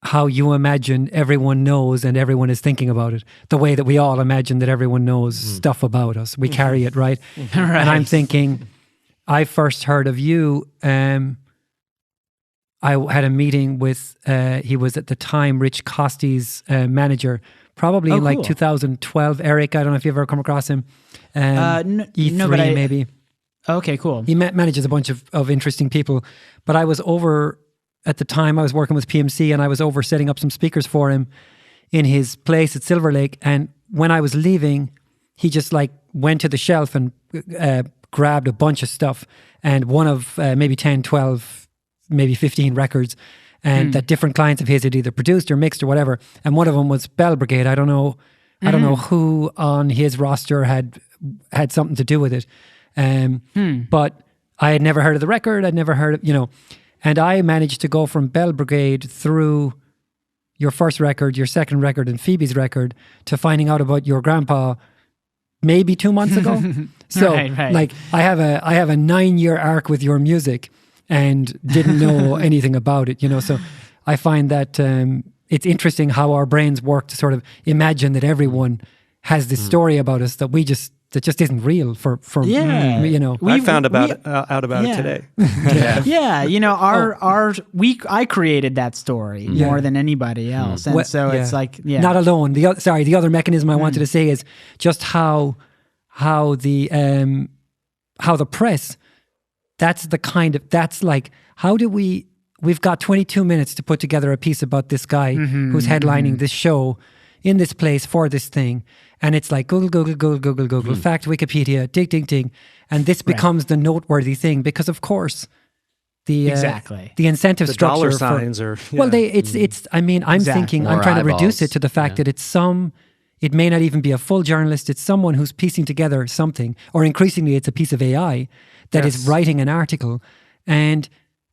how you imagine everyone knows and everyone is thinking about it, the way that we all imagine that everyone knows stuff about us. We carry it, right? Right. And I'm thinking, I first heard of you, I had a meeting with, he was at the time Rich Costi's manager, probably in like 2012. Eric, I don't know if you've ever come across him. E3 maybe. Okay, cool. He manages a bunch of interesting people. But I was over, at the time I was working with PMC, and I was over setting up some speakers for him in his place at Silver Lake. And when I was leaving, he just like went to the shelf and grabbed a bunch of stuff, and one of maybe 10, 12, maybe 15 records, and that different clients of his had either produced or mixed or whatever. And one of them was Bell Brigade. I don't know who on his roster had something to do with it. But I had never heard of the record. I'd never heard of, and I managed to go from Bell Brigade through your first record, your second record, and Phoebe's record to finding out about your grandpa maybe 2 months ago. So right. like I have a 9-year arc with your music and didn't know anything about it, so I find that it's interesting how our brains work to sort of imagine that everyone has this story about us that just isn't real for I found out about it today. I created that story more than anybody else, and it's like not alone. The other mechanism I wanted to say is just how the press. That's like how do we've got 22 minutes to put together a piece about this guy who's headlining this show in this place for this thing. And it's like Google, fact, Wikipedia, ding. And this becomes the noteworthy thing because, of course, the incentive the structure. Dollar signs are... Yeah. Well, I'm thinking, I'm trying to reduce it to the fact that it may not even be a full journalist. It's someone who's piecing together something, or increasingly it's a piece of AI that is writing an article. And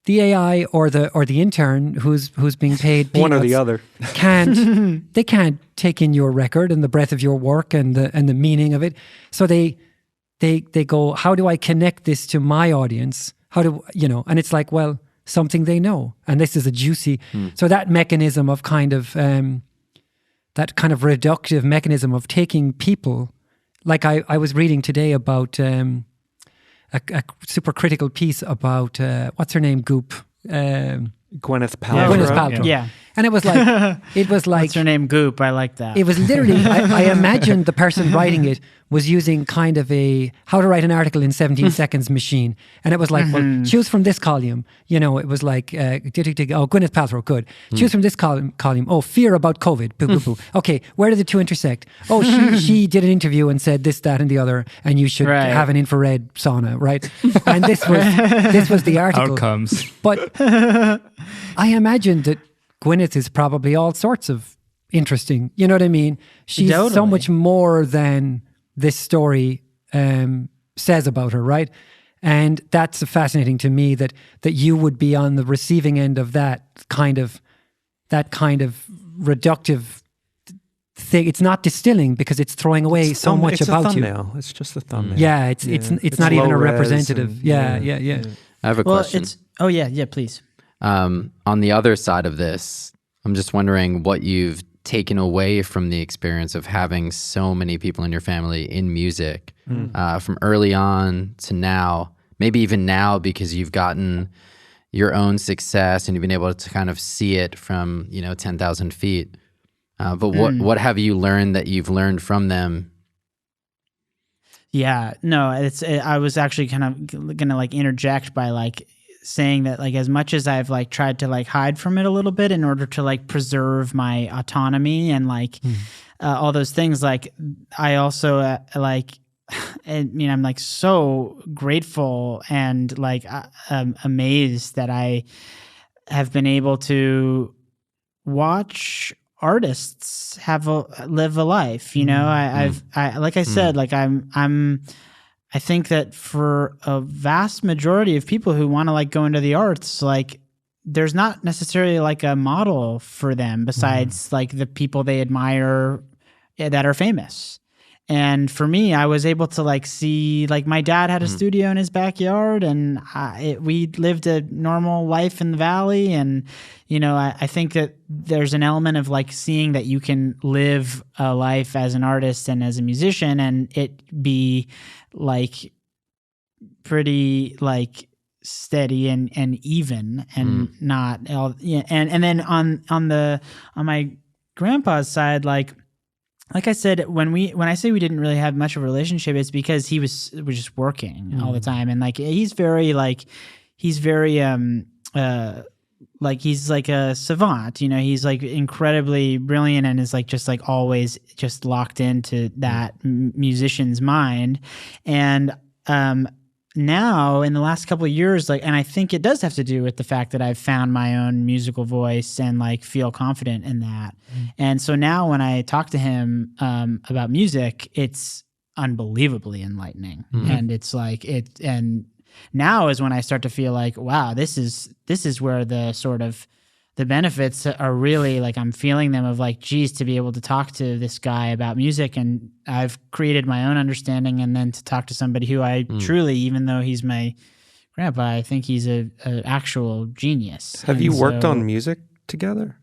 the AI or the intern who's being paid one or the other can't take in your record and the breadth of your work and the meaning of it. So they go, how do I connect this to my audience? How do and it's like, well, something they know, and this is a juicy. So that mechanism of kind of that kind of reductive mechanism of taking people, like I was reading today about. A super critical piece about what's her name? Goop. Gwyneth Paltrow. Gwyneth Paltrow. Yeah. And it was like What's her name? Goop. I like that. It was literally. I imagined the person writing it was using kind of a how to write an article in 17 seconds machine, and it was like, well, choose from this column. It was like, Gwyneth Paltrow, good. Choose from this column. Oh, fear about COVID. Boo, boo, boo. Okay, where did the two intersect? Oh, she did an interview and said this, that, and the other, and you should have an infrared sauna, right? And this was the article. Outcomes. But I imagined that Gwyneth is probably all sorts of interesting. You know what I mean? She's so much more than this story says about her, right? And that's fascinating to me that you would be on the receiving end of that kind of reductive thing. It's not distilling because it's throwing away so much about you. It's just a thumbnail. Yeah, it's not even a representative. Yeah. I have a question. Please. On the other side of this, I'm just wondering what you've taken away from the experience of having so many people in your family in music from early on to now, maybe even now because you've gotten your own success and you've been able to kind of see it from 10,000 feet. But what have you learned that you've learned from them? Yeah, no, I was actually kind of gonna like interject by like saying that like as much as I've like tried to like hide from it a little bit in order to like preserve my autonomy and like all those things, like I also I'm like so grateful and like amazed that I have been able to watch artists live a life. I said, like I think that for a vast majority of people who want to like go into the arts, like there's not necessarily like a model for them besides like the people they admire that are famous. And for me, I was able to like see, like my dad had a studio in his backyard and we lived a normal life in the valley. And, I think that there's an element of like seeing that you can live a life as an artist and as a musician and it be like pretty like steady and even and not all, and then on my grandpa's side, like I said, when I say we didn't really have much of a relationship, it's because he was just working all the time, and like he's very he's like a savant, you know, he's like incredibly brilliant and is like just like always just locked into that musician's mind. And now in the last couple of years, like, and I think it does have to do with the fact that I've found my own musical voice and like feel confident in that. And so now when I talk to him about music, it's unbelievably enlightening. And it's like and now is when I start to feel like, wow, this is where the sort of the benefits are really like, I'm feeling them of like, geez, to be able to talk to this guy about music, and I've created my own understanding, and then to talk to somebody who I truly, even though he's my grandpa, I think he's an actual genius. Have you worked on music together?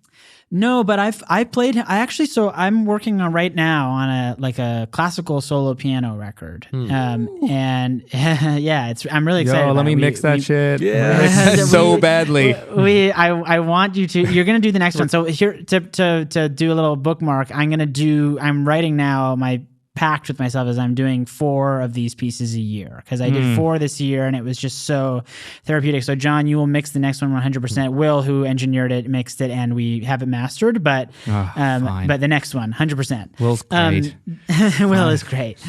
No, but so I'm working on right now on a classical solo piano record. And yeah, I'm really excited. Let me mix that shit. Yeah. So badly. I want you to, you're going to do the next one. So here to do a little bookmark, I'm writing now my pact with myself is I'm doing 4 of these pieces a year, because I did 4 this year and it was just so therapeutic. So John, you will mix the next one 100%. Will, who engineered it, mixed it, and we have it mastered. But but the next one 100%. Will's great. Will is great.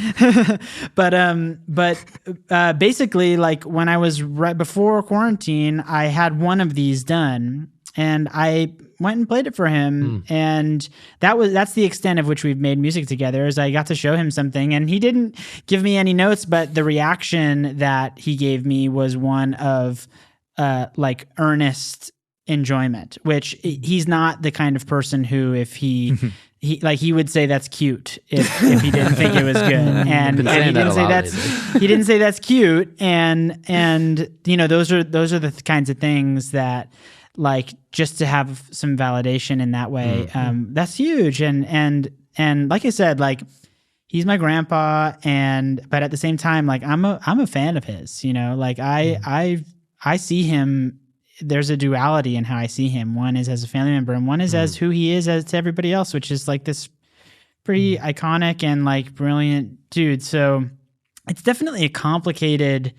but basically, like when I was right before quarantine, I had one of these done. And I went and played it for him, and that's the extent of which we've made music together. Is I got to show him something, and he didn't give me any notes, but the reaction that he gave me was one of like earnest enjoyment. Which he's not the kind of person who, if he would say that's cute if he didn't think it was good, and he didn't say that's cute, and you know, those are the kinds of things that, like, just to have some validation in that way, that's huge. And like I said, like, he's my grandpa, but at the same time, like, I'm a fan of his, you know, like I see him. There's a duality in how I see him. One is as a family member, and one is as who he is as to everybody else, which is like this pretty iconic and like brilliant dude. So it's definitely a complicated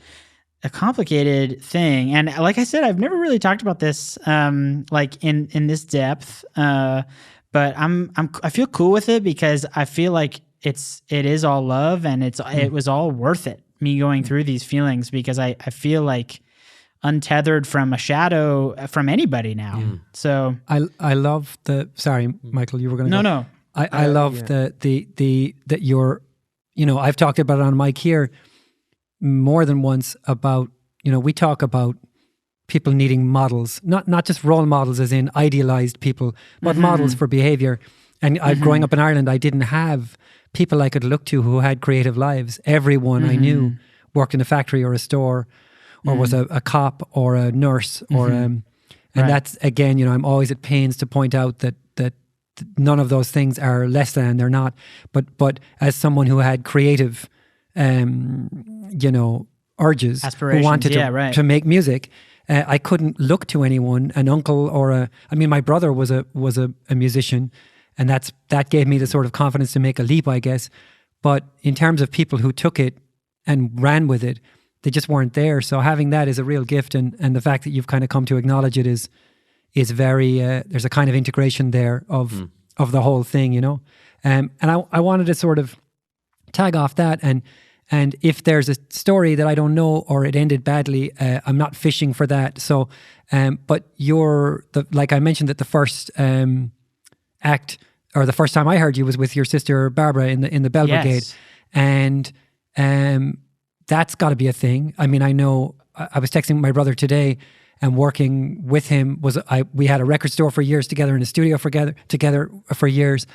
thing, and like I said, I've never really talked about this like in this depth, but I feel cool with it, because I feel like it is all love, and it was all worth it, me going through these feelings, because I feel like untethered from a shadow from anybody now. So I love sorry, Michael, you were going to no I love that you're, you know, I've talked about it on mic here more than once about, you know, we talk about people needing models, not just role models as in idealized people, but models for behavior. And growing up in Ireland, I didn't have people I could look to who had creative lives. Everyone I knew worked in a factory or a store, or was a cop or a nurse, or and that's, again, you know, I'm always at pains to point out that none of those things are less than, they're not. But as someone who had creative you know, urges, who wanted to make music, I couldn't look to anyone, an uncle or my brother was a musician, and that gave me the sort of confidence to make a leap, I guess. But in terms of people who took it and ran with it, they just weren't there. So having that is a real gift, and the fact that you've kind of come to acknowledge it is very, there's a kind of integration there of the whole thing, you know. And I wanted to sort of tag off that, and if there's a story that I don't know or it ended badly, I'm not fishing for that. So, but like I mentioned, that the first act, or the first time I heard you, was with your sister Barbara in the Bell Brigade, and that's got to be a thing. I mean, I know I was texting my brother today, and working with him we had a record store for years together, in a studio together for years,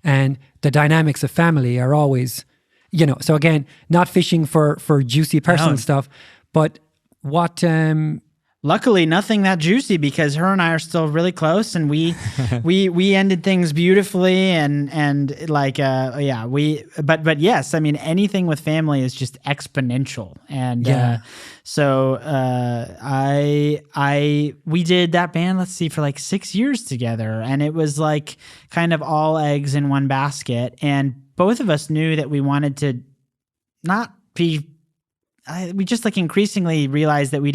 and the dynamics of family are always, you know. So again, not fishing for juicy personal stuff, but what luckily nothing that juicy, because her and I are still really close, and we ended things beautifully, and like but yes, I mean, anything with family is just exponential. And so we did that band, let's see, for like 6 years together, and it was like kind of all eggs in one basket, and both of us knew that we wanted to not be we just like increasingly realized that we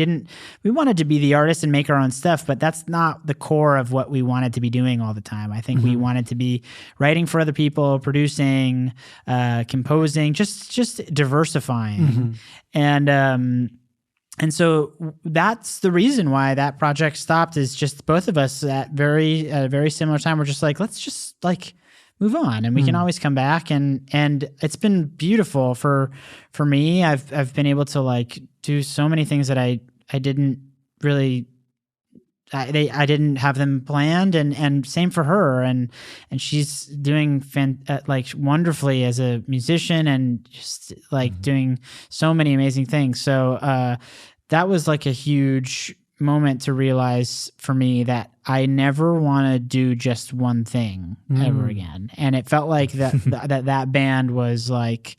wanted to be the artist and make our own stuff, but that's not the core of what we wanted to be doing all the time. I think we wanted to be writing for other people, producing, composing, just diversifying. And so that's the reason why that project stopped, is just both of us at a very similar time. We're just like, let's just like move on, and we can always come back. And it's been beautiful for me. I've been able to like do so many things that I didn't really, I didn't have them planned, and same for her. And she's doing like wonderfully as a musician, and just like doing so many amazing things. So that was like a huge moment to realize for me that I never want to do just one thing ever again. And it felt like that band was like,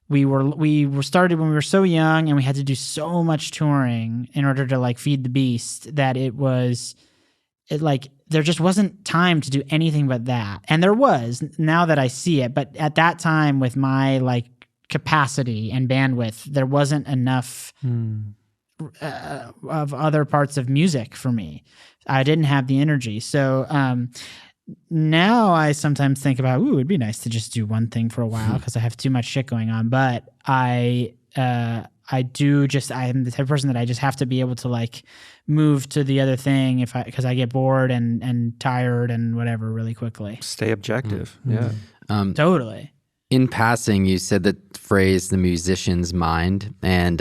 we were started when we were so young, and we had to do so much touring in order to like feed the beast, that it like there just wasn't time to do anything but that. And there was, now that I see it, but at that time with my like capacity and bandwidth, there wasn't enough of other parts of music for me. I didn't have the energy. So now I sometimes think about, it'd be nice to just do one thing for a while because I have too much shit going on. But I am the type of person that I just have to be able to like move to the other thing because I get bored and tired and whatever really quickly. Stay objective. Yeah. Totally. In passing, you said the phrase "the musician's mind," and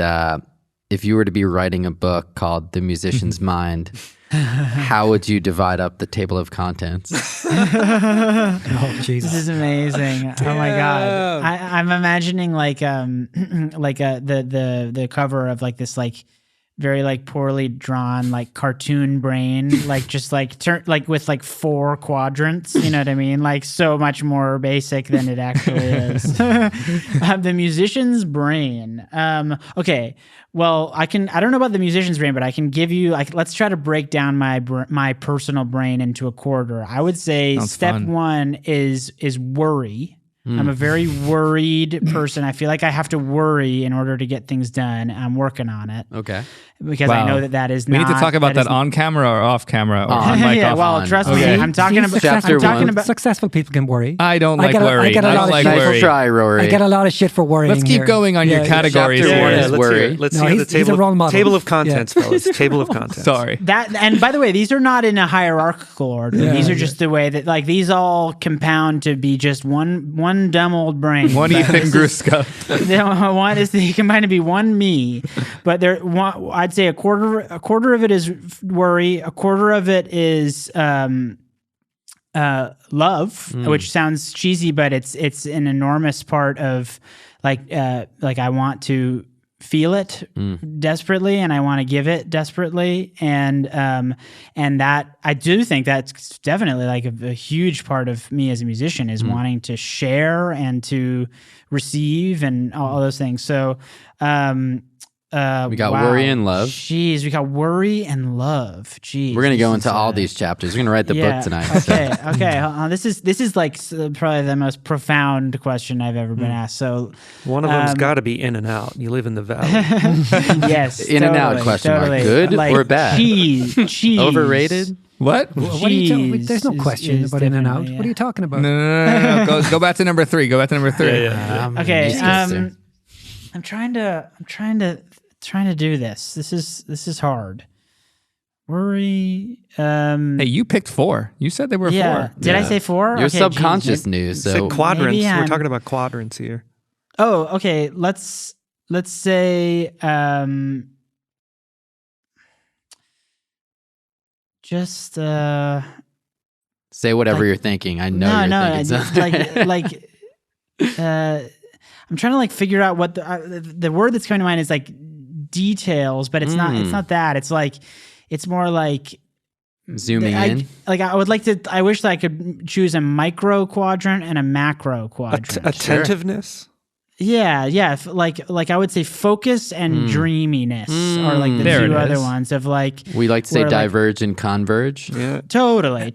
if you were to be writing a book called "The Musician's Mind," how would you divide up the table of contents? Oh, Jesus. This is amazing. Oh my God. I'm imagining like the cover of like this like very like poorly drawn like cartoon brain, like just like like with like 4 quadrants, you know what I mean? Like so much more basic than it actually is. The musician's brain. Okay. Well, I don't know about the musician's brain, but I can give you, like, let's try to break down my personal brain into a quarter. I would say step 1 is worry. I'm a very worried person. I feel like I have to worry in order to get things done. I'm working on it. Okay. Because I know that is not... We need to talk about that on camera or off camera or on mic off. Well, trust me, I'm talking about... Successful people can worry. I don't like worry. I don't like worry. Try, Rory. I get a lot of shit for worrying. Let's keep going on your categories. Chapter 1 is worry. Let's hear the table of contents, fellas. Table of contents. Sorry. And by the way, these are not in a hierarchical order. These are just the way that, like, these all compound to be just one dumb old brain. One Ethan Gruska. One is combined to be one me. But I'd say a quarter of it is worry, a quarter of it is love, which sounds cheesy, but it's an enormous part of like I want to feel it desperately, and I want to give it desperately, and that I do think that's definitely like a huge part of me as a musician is wanting to share and to receive and all those things. So we got worry and love. Jeez, we got worry and love. Jeez, we're gonna go into all these chapters. We're gonna write the book tonight. Okay. This is like probably the most profound question I've ever been asked. So one of them's got to be in and out. You live in the valley. Yes, in and out question mark. Good like, or bad? Cheese. Overrated. What? What are you there's no question about in and out. Yeah. What are you talking about? No. Go back to number 3. Okay. I'm trying to do this. This is hard. Worry. Hey, you picked 4. You said they were 4. Did I say 4? You're subconscious news. So said quadrants. We're talking about quadrants here. Oh, okay. Let's say just say whatever you're thinking. I know you're thinking I'm trying to like figure out what the word that's coming to mind is like details, but it's not that. It's like it's more like zooming in. I wish that I could choose a micro quadrant and a macro quadrant. Attentiveness. Like I would say focus and dreaminess are like the two other ones of like. We like to say diverge and converge. Yeah, totally.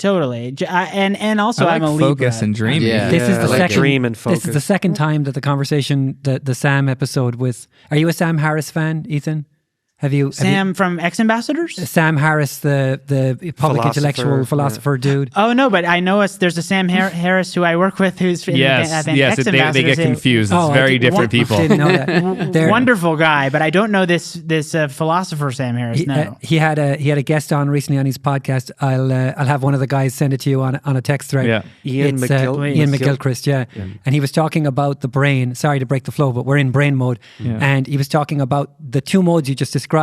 And also I like I'm a Libra. Focus and dreamy. Yeah. This is the like second dream and focus. This is the second time that the conversation, the Sam episode with. Are you a Sam Harris fan, Ethan? Sam from Ex Ambassadors? Sam Harris, the public intellectual philosopher dude. Oh no, but I know there's a Sam Harris who I work with who's in Ex Ambassadors. They get confused. It's very different people. Didn't know that. Wonderful guy, but I don't know this philosopher Sam Harris. No, he had a guest on recently on his podcast. I'll have one of the guys send it to you on a text thread. Yeah, Ian McGilchrist. Yeah, and he was talking about the brain. Sorry to break the flow, but we're in brain mode, and he was talking about the two modes you just described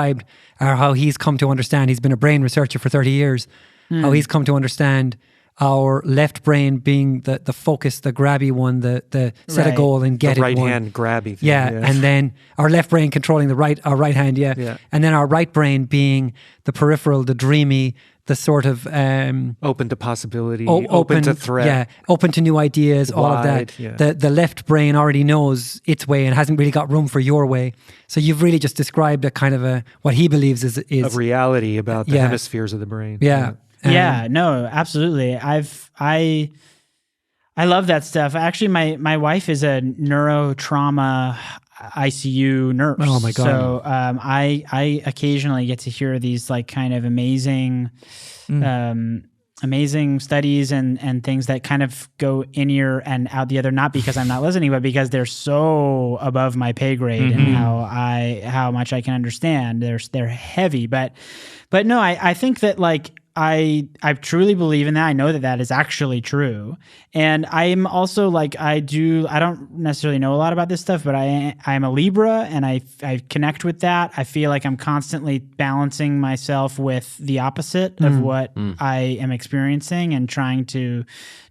are how he's come to understand. He's been a brain researcher for 30 years. How he's come to understand our left brain being the focus, the grabby one, the set a goal and get the it right one. hand grabby thing. Yeah, and then our left brain controlling our right hand, and then our right brain being the peripheral, the dreamy, the sort of open to possibility, open to threat, open to new ideas, all of that. Yeah. The left brain already knows its way and hasn't really got room for your way. So you've really just described a kind of what he believes is a reality about the hemispheres of the brain. Yeah. No, absolutely. I love that stuff. Actually, my wife is a neurotrauma ICU nurse. Oh my God. So I occasionally get to hear these like kind of amazing studies and things that kind of go in ear and out the other, not because I'm not listening, but because they're so above my pay grade and how much I can understand. They're heavy, but no, I think that like I truly believe in that. I know that is actually true. And I'm also like, I don't necessarily know a lot about this stuff, but I'm a Libra and I connect with that. I feel like I'm constantly balancing myself with the opposite of what I am experiencing and trying to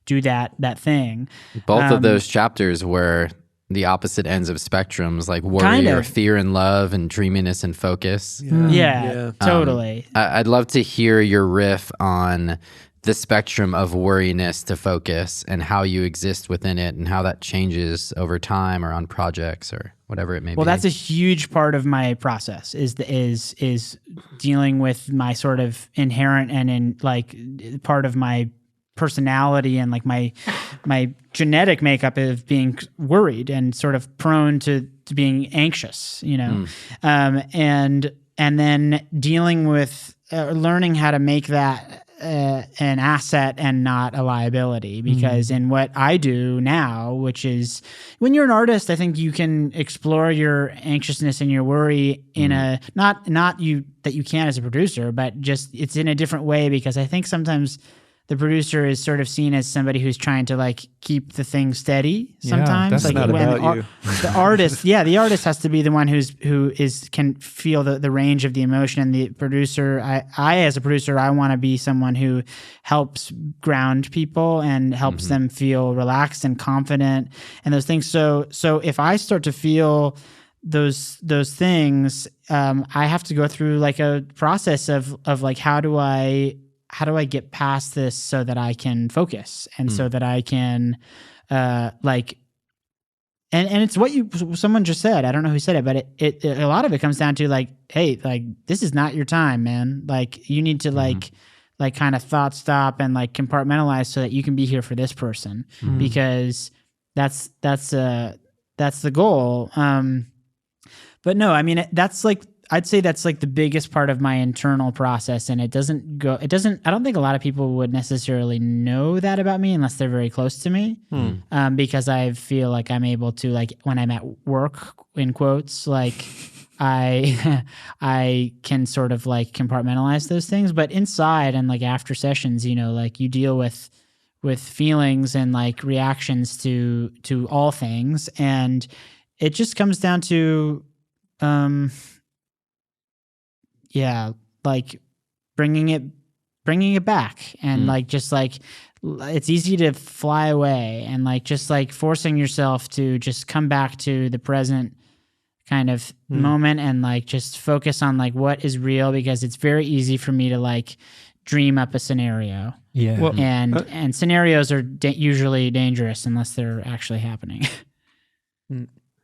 do that thing. Both of those chapters were the opposite ends of spectrums, like worry or fear and love and dreaminess and focus. Yeah, totally. I'd love to hear your riff on the spectrum of worriness to focus and how you exist within it and how that changes over time or on projects or whatever it may be. Well, that's a huge part of my process is dealing with my sort of inherent and in like part of my personality and like my genetic makeup of being worried and sort of prone to being anxious, and then dealing with learning how to make that an asset and not a liability, because in what I do now, which is when you're an artist, I think you can explore your anxiousness and your worry in a not you that you can as a producer, but just it's in a different way, because I think sometimes the producer is sort of seen as somebody who's trying to like keep the thing steady sometimes. That's like not when about you. The artist, the artist has to be the one who can feel the range of the emotion, and the producer, I as a producer, I want to be someone who helps ground people and helps them feel relaxed and confident and those things. So if I start to feel those things, I have to go through like a process of like, how do I get past this so that I can focus and so that I can like, and it's what someone just said. I don't know who said it, but it a lot of it comes down to like, hey, like this is not your time, man. Like you need to like kind of thought stop and like compartmentalize so that you can be here for this person, because that's the goal. But no, I mean, that's like, I'd say that's like the biggest part of my internal process, and I don't think a lot of people would necessarily know that about me unless they're very close to me, because I feel like I'm able to, like when I'm at work, in quotes, like I can sort of like compartmentalize those things, but inside and like after sessions, like you deal with feelings and like reactions to all things, and it just comes down to like bringing it back, and like just like it's easy to fly away, and like just like forcing yourself to just come back to the present kind of moment and like just focus on like what is real, because it's very easy for me to like dream up a scenario. Yeah. Well, and scenarios are usually dangerous unless they're actually happening.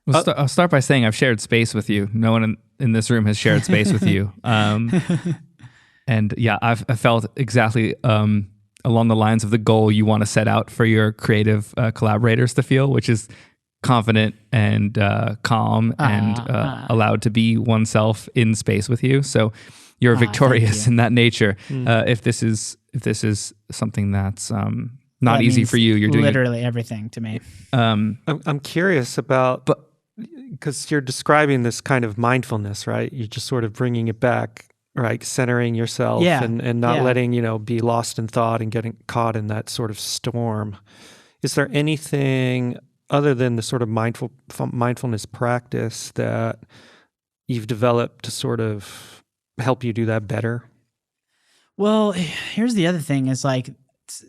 Well, I'll start by saying I've shared space with you. No one in this room has shared space with you. And yeah, I felt exactly along the lines of the goal you want to set out for your creative collaborators to feel, which is confident and calm and allowed to be oneself in space with you. So you're victorious in that nature. If this is something that's not easy for you, you're doing literally everything to me. I'm curious about, because you're describing this kind of mindfulness, right? You're just sort of bringing it back, right? Centering yourself and not letting, be lost in thought and getting caught in that sort of storm. Is there anything other than the sort of mindfulness practice that you've developed to sort of help you do that better? Well, here's the other thing is like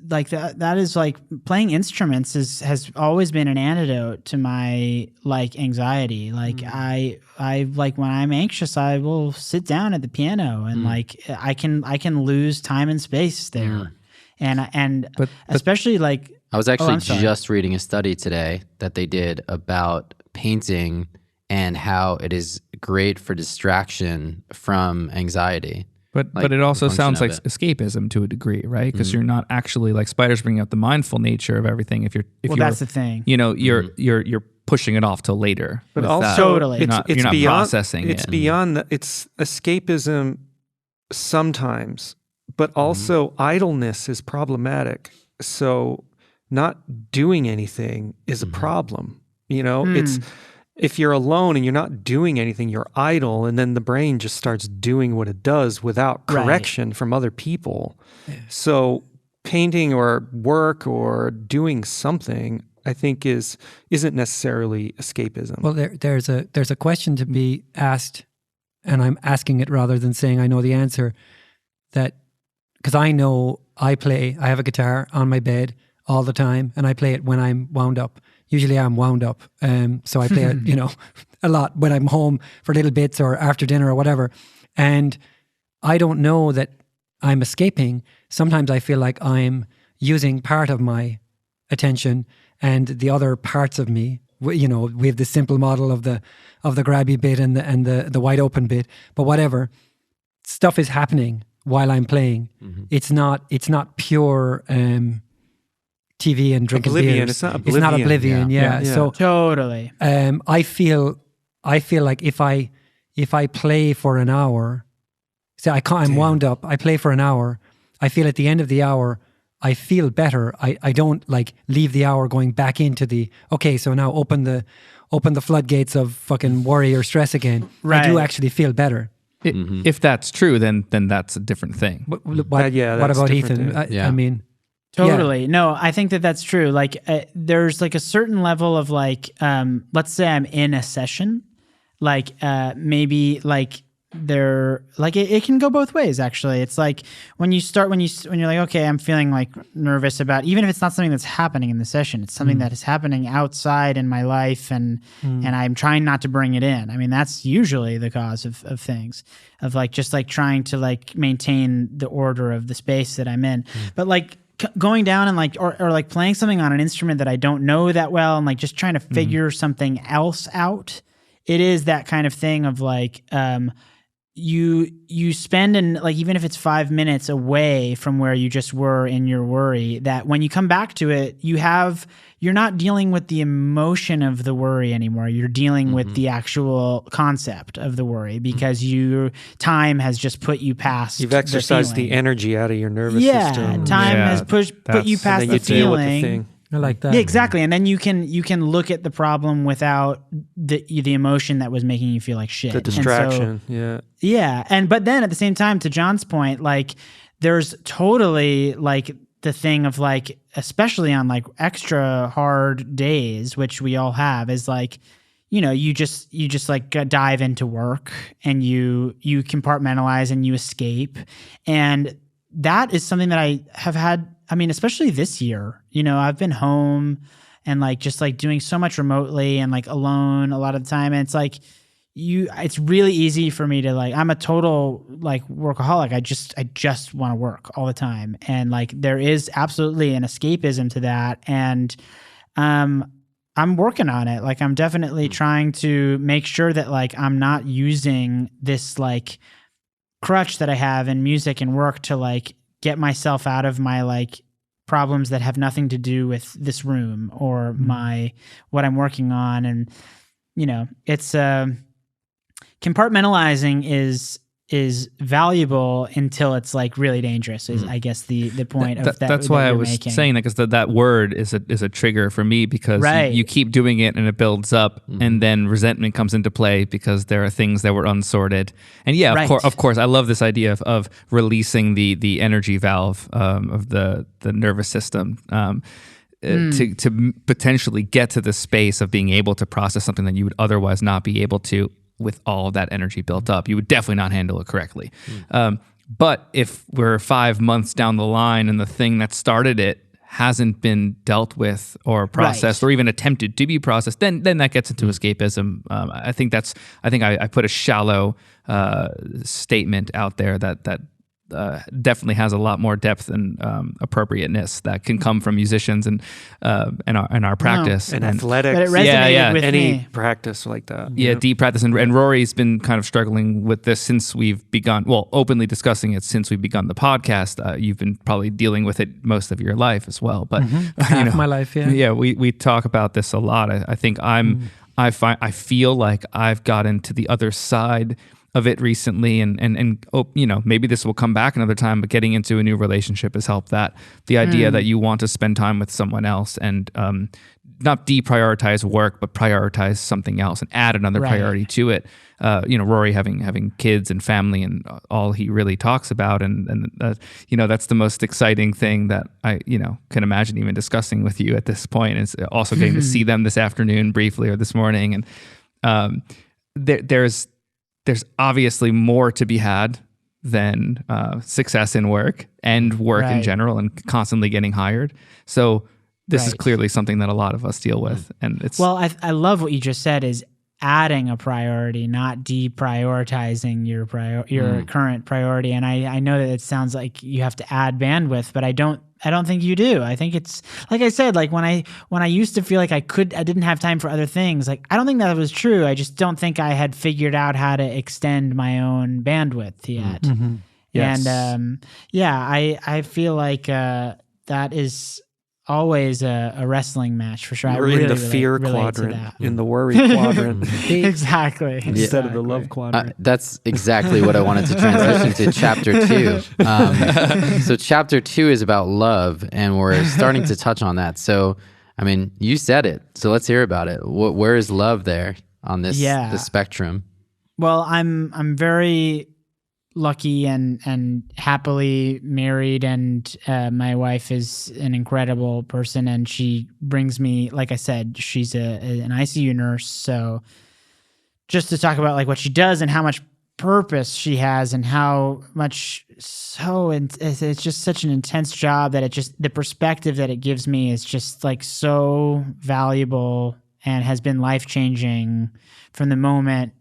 that is like playing instruments has always been an antidote to my like anxiety. Like I like when I'm anxious, I will sit down at the piano and like I can lose time and space there. And but especially like I was actually just reading a study today that they did about painting and how it is great for distraction from anxiety. But it also sounds like escapism to a degree, right? Because you're not actually, like Spider's bringing up the mindful nature of everything. If you're that's the thing. You're pushing it off till later. But also, totally, you're not beyond, processing it. It's beyond that. It's escapism sometimes, but also idleness is problematic. So not doing anything is a problem. It's if you're alone and you're not doing anything, you're idle, and then the brain just starts doing what it does without correction from other people. Yeah. So painting or work or doing something, I think, isn't necessarily escapism. Well, there's a question to be asked, and I'm asking it rather than saying I know the answer. That because I know I have a guitar on my bed all the time, and I play it when I'm wound up. Usually I'm wound up, so I play it, a lot when I'm home for little bits or after dinner or whatever. And I don't know that I'm escaping. Sometimes I feel like I'm using part of my attention and the other parts of me. We have this simple model of the grabby bit and the wide open bit. But whatever, stuff is happening while I'm playing. It's not pure. TV and drinking beers. It's not oblivion. Yeah. So totally. I feel like if I play for an hour, I'm wound up. I play for an hour. I feel at the end of the hour, I feel better. I don't like leave the hour going back into the so now open the floodgates of fucking worry or stress again. Right. I do actually feel better. If that's true, then that's a different thing. What about Ethan? I mean. Totally. Yeah. No, I think that's true. Like there's like a certain level of like, let's say I'm in a session, like maybe like it can go both ways actually. It's like when you're like, okay, I'm feeling like nervous about, even if it's not something that's happening in the session, it's something that is happening outside in my life and I'm trying not to bring it in. I mean, that's usually the cause of things, of like, just like trying to like maintain the order of the space that I'm in. But like, going down and like or like playing something on an instrument that I don't know that well and like just trying to figure something else out. It is that kind of thing of like you spend like even if it's 5 minutes away from where you just were in your worry, that when you come back to it, you're not dealing with the emotion of the worry anymore. You're dealing with the actual concept of the worry because your time has just put you past. You've exercised the energy out of your nervous system. Time has put you past the feeling. Deal with the thing. I like that. Yeah, exactly. And then you can look at the problem without the emotion that was making you feel like shit. The distraction. Yeah. But then at the same time, to John's point, like there's totally like the thing of like, especially on like extra hard days, which we all have, is like, you just like dive into work and you compartmentalize and you escape. And that is something that I have had, I mean, especially this year, I've been home and like just like doing so much remotely and like alone a lot of the time. And it's like, it's really easy for me to like, I'm a total like workaholic. I just want to work all the time. And like, there is absolutely an escapism to that. And, I'm working on it. Like I'm definitely trying to make sure that like I'm not using this like crutch that I have in music and work to like get myself out of my like problems that have nothing to do with this room or my what I'm working on. And it's compartmentalizing is valuable until it's like really dangerous is I guess the point of that. That's why I was saying that, because that word is a trigger for me, because you keep doing it and it builds up and then resentment comes into play because there are things that were unsorted. And of course I love this idea of releasing the energy valve of the nervous system to potentially get to the space of being able to process something that you would otherwise not be able to with all of that energy built up. You would definitely not handle it correctly. But if we're 5 months down the line and the thing that started it hasn't been dealt with or processed or even attempted to be processed, then that gets into escapism. I think I put a shallow statement out there that definitely has a lot more depth and appropriateness that can come from musicians and our practice and athletics. But it resonated with any me. Practice like that. Yeah, deep practice. And Rory's been kind of struggling with this since we've begun, openly discussing it since we've begun the podcast. You've been probably dealing with it most of your life as well. But half my life, yeah, we talk about this a lot. I think I feel like I've gotten to the other side of it recently, and maybe this will come back another time, but getting into a new relationship has helped that. The idea that you want to spend time with someone else and not deprioritize work, but prioritize something else and add another priority to it. Rory having kids and family and all he really talks about, and that's the most exciting thing that I can imagine even discussing with you at this point. Is also getting to see them this afternoon briefly or this morning, and there's obviously more to be had than success in work and work in general and constantly getting hired. So this is clearly something that a lot of us deal with. And it's... Well, I love what you just said is adding a priority, not deprioritizing your current priority. And I know that it sounds like you have to add bandwidth, but I don't think you do. I think it's like I said, like when I used to feel like I didn't have time for other things. Like I don't think that was true. I just don't think I had figured out how to extend my own bandwidth yet. Yes. And I feel like that is always a wrestling match for sure. You're in the fear quadrant, in the worry quadrant. Exactly. Instead of the love quadrant. That's exactly what I wanted to transition to chapter 2. So chapter 2 is about love, and we're starting to touch on that. So, I mean, you said it, so let's hear about it. Where is love there on this the spectrum? Well, I'm very lucky and happily married, and my wife is an incredible person, and she brings me, like I said, she's an ICU nurse. So just to talk about like what she does and how much purpose she has and how much it's just such an intense job that the perspective that it gives me is just like so valuable and has been life-changing from the moment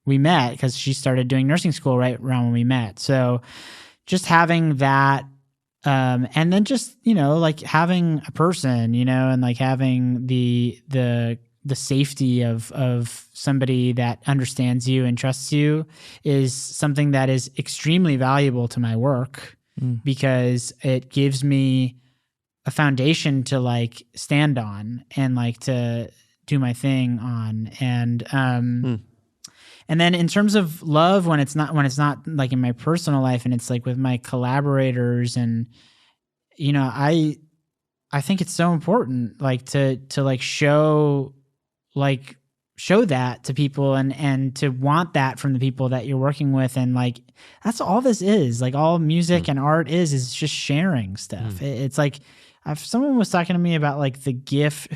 we met, because she started doing nursing school right around when we met. So just having that, and then just, like having a person, and like having the safety of somebody that understands you and trusts you is something that is extremely valuable to my work, because it gives me a foundation to like stand on and like to do my thing on. And then in terms of love, when it's not like in my personal life and it's like with my collaborators, and I think it's so important like to like show that to people and to want that from the people that you're working with. And like that's all this is, like all music and art is just sharing stuff. It's like someone was talking to me about like the gift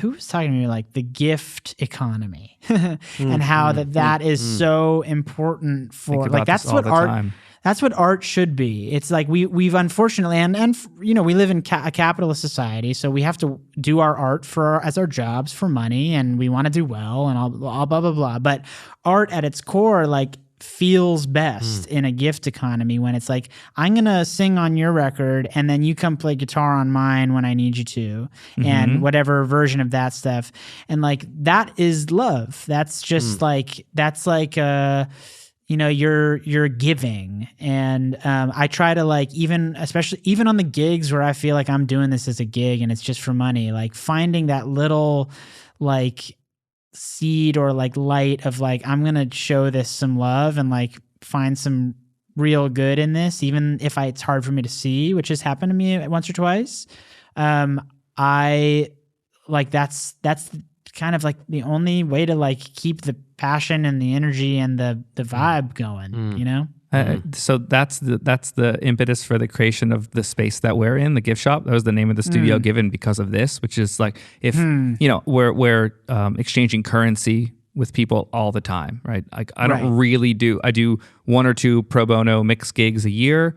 economy and how that is so important for like that's what art should be. It's like we've unfortunately and we live in a capitalist society, so we have to do our art as our jobs for money, and we want to do well and all blah blah blah. But art at its core, like feels best in a gift economy, when it's like, I'm going to sing on your record and then you come play guitar on mine when I need you to, and whatever version of that stuff. And like, that is love. That's just you're giving. And I try to like, even on the gigs where I feel like I'm doing this as a gig and it's just for money, like finding that little like seed or like light of like, I'm gonna show this some love and like find some real good in this, even if it's hard for me to see, which has happened to me once or twice. I like, that's kind of like the only way to like keep the passion and the energy and the vibe going, you know? So that's the impetus for the creation of the space that we're in, the gift shop. That was the name of the studio given because of this, which is like, if we're exchanging currency with people all the time, right? Like I don't really do. I do 1 or 2 pro bono mix gigs a year,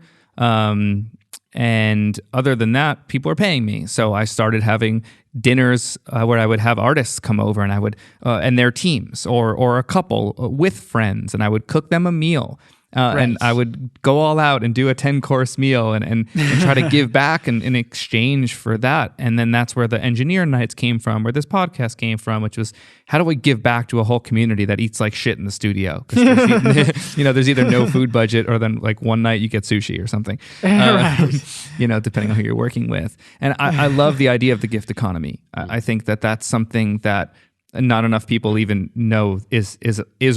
and other than that, people are paying me. So I started having dinners where I would have artists come over, and I would and their teams or a couple with friends, and I would cook them a meal. And I would go all out and do a 10-course meal and try to give back in exchange for that. And then that's where the engineer nights came from, where this podcast came from, which was, how do we give back to a whole community that eats like shit in the studio? Because there's either no food budget, or then like one night you get sushi or something, depending on who you're working with. And I love the idea of the gift economy. I think that that's something that not enough people even know is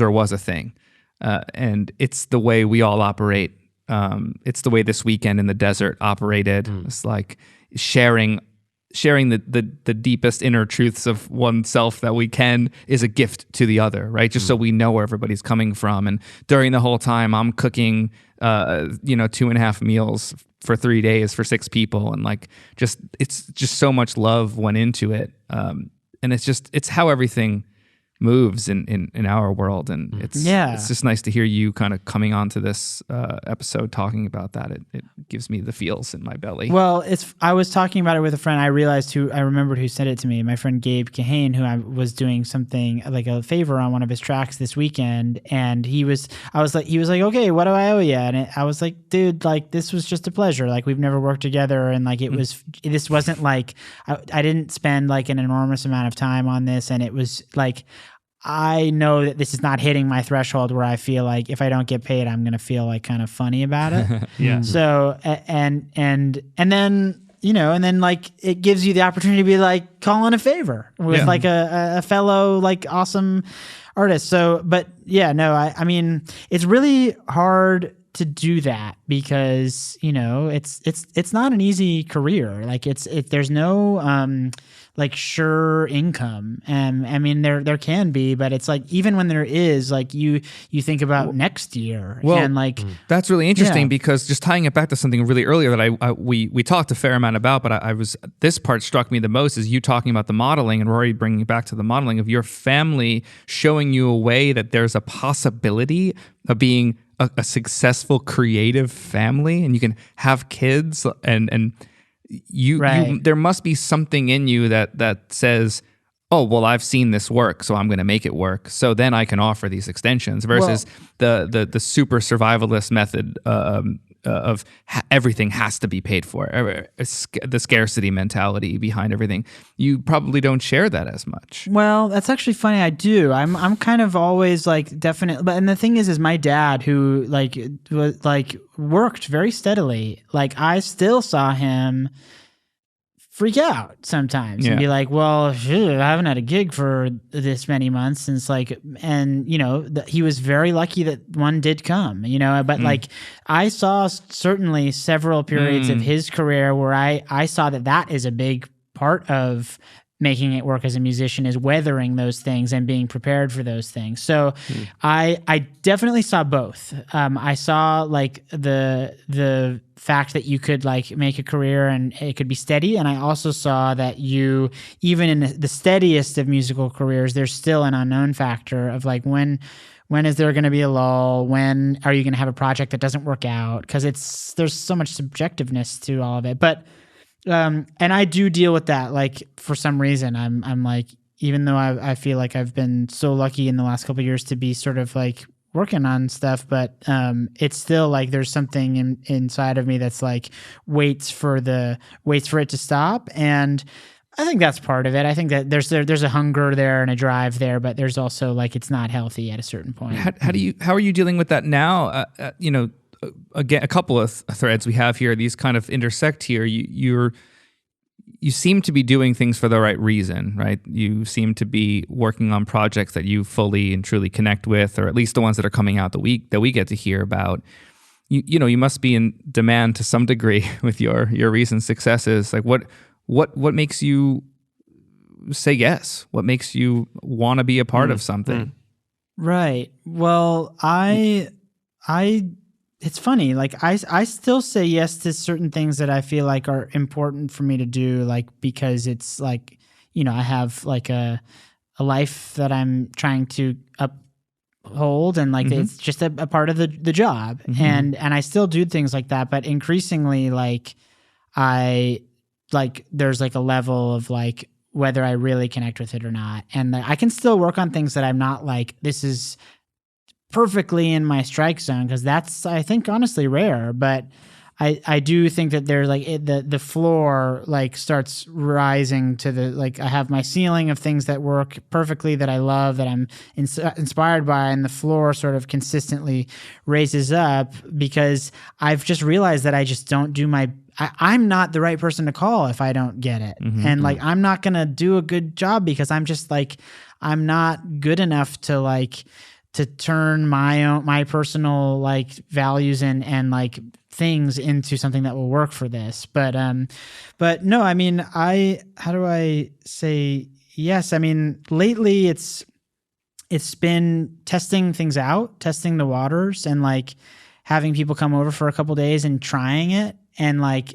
or was a thing. And it's the way we all operate. It's the way this weekend in the desert operated. It's like sharing the deepest inner truths of oneself that we can is a gift to the other, right? Just so we know where everybody's coming from. And during the whole time, I'm cooking, 2.5 meals for 3 days for 6 people, and like it's just so much love went into it. And it's how everything moves in our world, and it's just nice to hear you kind of coming onto this episode talking about that. It gives me the feels in my belly. Well, I was talking about it with a friend. I remembered who sent it to me. My friend Gabe Kahane, who I was doing something like a favor on one of his tracks this weekend, and he was like, okay, what do I owe you? And I was like, dude, like this was just a pleasure. Like we've never worked together, and like this wasn't like I didn't spend like an enormous amount of time on this, and it was like, I know that this is not hitting my threshold where I feel like if I don't get paid, I'm going to feel like kind of funny about it. Yeah. So, and then like it gives you the opportunity to be like, call in a favor with like a fellow like awesome artist. So, but yeah, no, I mean, it's really hard to do that because, it's not an easy career. Like there's no, like sure income. I mean, there can be, but it's like, even when there is, like you think about next year, and like that's really interesting because just tying it back to something really earlier that we talked a fair amount about, but this part struck me the most is you talking about the modeling, and Rory bringing it back to the modeling of your family showing you a way that there's a possibility of being a successful creative family, and you can have kids and you there must be something in you that says, oh, well, I've seen this work, so I'm going to make it work. So then I can offer these extensions versus the super survivalist method of everything has to be paid for, the scarcity mentality behind everything. You probably don't share that as much. Well, that's actually funny. I do. I'm kind of always like definitely, but and the thing is my dad who worked very steadily. Like I still saw him freak out sometimes and be like, well, shoot, I haven't had a gig for this many months since like, and he was very lucky that one did come, but like I saw certainly several periods of his career where I saw that is a big part of making it work as a musician, is weathering those things and being prepared for those things. So I definitely saw both. I saw like the fact that you could like make a career and it could be steady. And I also saw that you, even in the steadiest of musical careers, there's still an unknown factor of like, when is there going to be a lull? When are you going to have a project that doesn't work out? Because there's so much subjectiveness to all of it. But and I do deal with that. Like for some reason, I'm like, even though I feel like I've been so lucky in the last couple of years to be sort of like working on stuff, but it's still like there's something inside of me that's like waits for it to stop. And I think that's part of it. I think that there's a hunger there and a drive there, but there's also like it's not healthy at a certain point. How are you dealing with that now? Again, a couple of threads we have here, these kind of intersect here. You seem to be doing things for the right reason, right? You seem to be working on projects that you fully and truly connect with, or at least the ones that are coming out that we get to hear about. You must be in demand to some degree with your recent successes. Like what makes you say yes? What makes you want to be a part of something? Right. Well, it's funny. Like I still say yes to certain things that I feel like are important for me to do, like because it's like, I have like a life that I'm trying to uphold, and like it's just a part of the job. And I still do things like that, but increasingly like there's like a level of like whether I really connect with it or not. And I can still work on things that I'm not like, this is perfectly in my strike zone, because that's, I think, honestly rare. But I do think that there's like the floor like starts rising to the, like I have my ceiling of things that work perfectly, that I love, that I'm inspired by, and the floor sort of consistently raises up, because I've just realized that I just don't do I'm not the right person to call if I don't get it. And like, I'm not going to do a good job because I'm just like, I'm not good enough to like, to turn my personal like values and like things into something that will work for this. But no, I mean, how do I say yes? I mean, lately it's been testing things out, testing the waters, and like having people come over for a couple days and trying it. And like,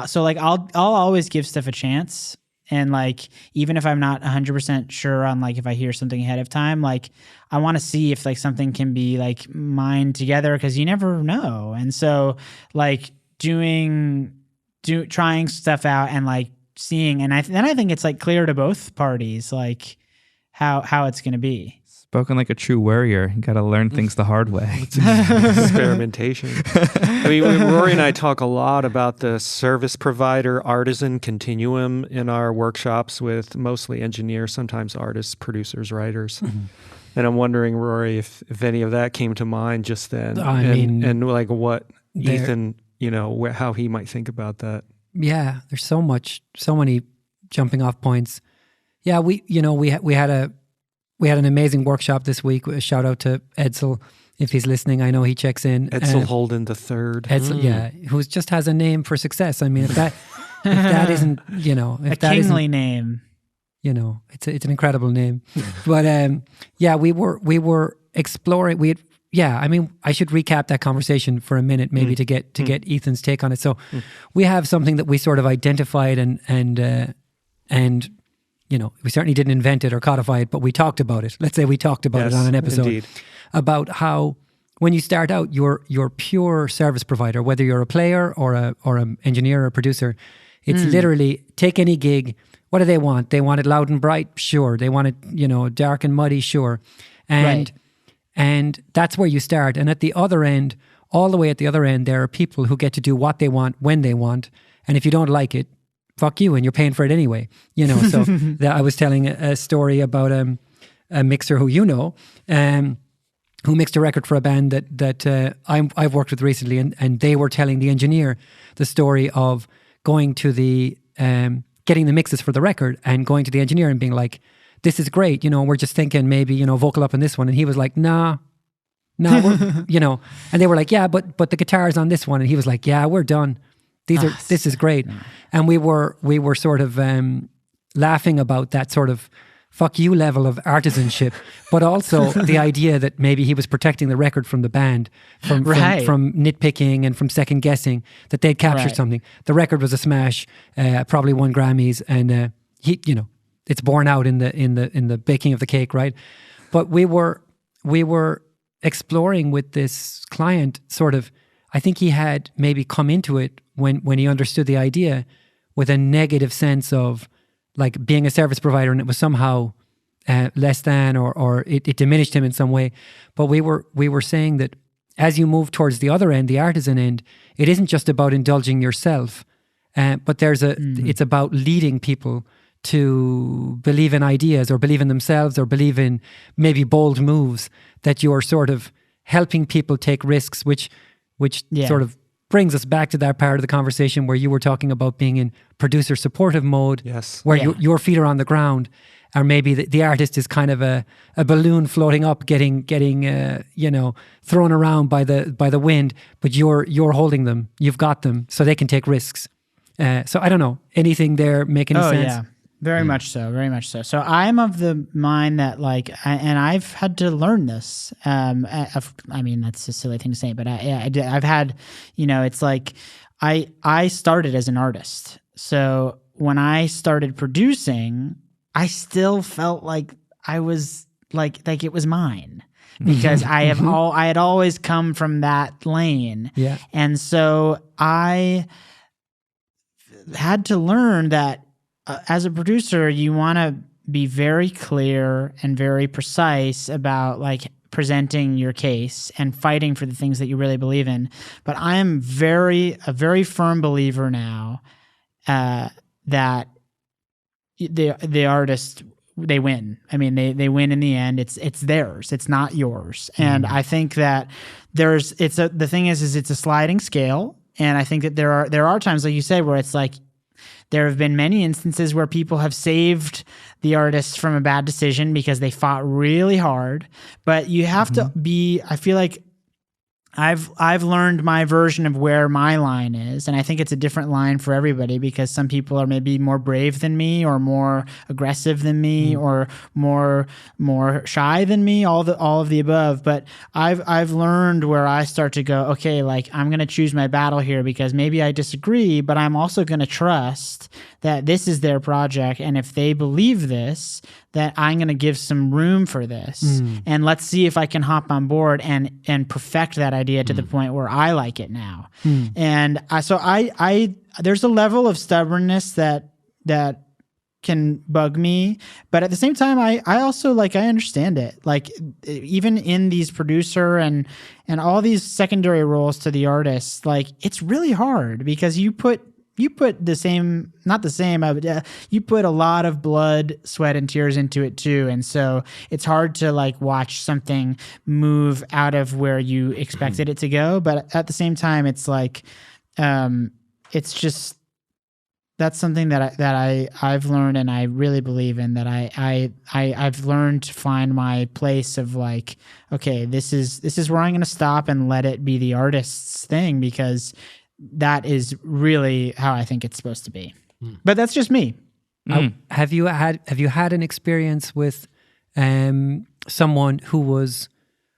so like I'll always give stuff a chance. And like, even if I'm not 100% sure on like if I hear something ahead of time, like I want to see if like something can be like mined together, because you never know. And so like trying stuff out and like seeing, and then I think it's like clear to both parties like how it's going to be. Spoken like a true warrior. You got to learn things the hard way. Experimentation. I mean, Rory and I talk a lot about the service provider artisan continuum in our workshops with mostly engineers, sometimes artists, producers, writers. And I'm wondering, Rory, if any of that came to mind just then, and like what Ethan, how he might think about that. Yeah, there's so many jumping off points. Yeah, we had an amazing workshop this week. A shout out to Edsel, if he's listening. I know he checks in. Edsel Holden the third. Edsel, yeah, who just has a name for success. I mean, if that isn't, if a that kingly name, it's an incredible name. But we were exploring. I mean, I should recap that conversation for a minute, maybe to get Ethan's take on it. So we have something that we sort of identified and we certainly didn't invent it or codify it, but we talked about it. Let's say we talked about it on an episode. Indeed. About how when you start out, you're pure service provider, whether you're a player or an engineer or a producer. It's literally take any gig. What do they want? They want it loud and bright, sure. They want it, dark and muddy, sure. And that's where you start. And at the other end, all the way at the other end, there are people who get to do what they want when they want. And if you don't like it, fuck you, and you're paying for it anyway. So I was telling a story about a mixer who who mixed a record for a band that I've worked with recently, and they were telling the engineer the story of going to the getting the mixes for the record and going to the engineer and being like, "This is great, we're just thinking maybe vocal up on this one," and he was like, "Nah, we're, and they were like, "Yeah, but the guitar's on this one," and he was like, "Yeah, we're done. This is great." And we were sort of laughing about that sort of fuck you level of artisanship, but also the idea that maybe he was protecting the record from the band, from nitpicking and from second guessing, that they'd captured something. The record was a smash, probably won Grammys, and it's borne out in the baking of the cake, right? But we were exploring with this client sort of, I think he had maybe come into it when he understood the idea with a negative sense of like being a service provider, and it was somehow less than, or it diminished him in some way. But we were saying that as you move towards the other end, the artisan end, it isn't just about indulging yourself, but it's about leading people to believe in ideas or believe in themselves or believe in maybe bold moves, that you're sort of helping people take risks, which sort of brings us back to that part of the conversation where you were talking about being in producer supportive mode, yes, where your feet are on the ground, or maybe the artist is kind of a balloon floating up, getting thrown around by the wind, but you're holding them, you've got them, so they can take risks. So I don't know, anything there make any sense? Yeah. Very much so, very much so. So I'm of the mind that and I've had to learn this. I mean, that's a silly thing to say, but I've had, it's like I started as an artist. So when I started producing, I still felt like I was like it was mine, because I had always come from that lane. Yeah. And so I had to learn that as a producer, you want to be very clear and very precise about presenting your case and fighting for the things that you really believe in. But I am a very firm believer now that the artist, they win. I mean, they win in the end. It's theirs. It's not yours. And I think that the thing is it's a sliding scale. And I think that there are times, like you said, where it's like, there have been many instances where people have saved the artist from a bad decision because they fought really hard. But you have to be, I feel like I've learned my version of where my line is, and I think it's a different line for everybody, because some people are maybe more brave than me, or more aggressive than me, or more shy than me, all of the above. But I've learned where I start to go, okay, I'm going to choose my battle here, because maybe I disagree, but I'm also going to trust that this is their project, and if they believe this, that I'm going to give some room for this, and let's see if I can hop on board and perfect that idea to the point where I like it now. And so there's a level of stubbornness that can bug me, but at the same time, I also I understand it. Even in these producer and all these secondary roles to the artist, it's really hard, because you put you put not the same, but you put a lot of blood, sweat, and tears into it too. And so it's hard to like watch something move out of where you expected it to go. But at the same time, it's like, it's just, that's something that I've learned, and I really believe in, that I've learned to find my place of like, okay, this is where I'm going to stop and let it be the artist's thing, because that is really how I think it's supposed to be. But that's just me. Have you had an experience with someone who was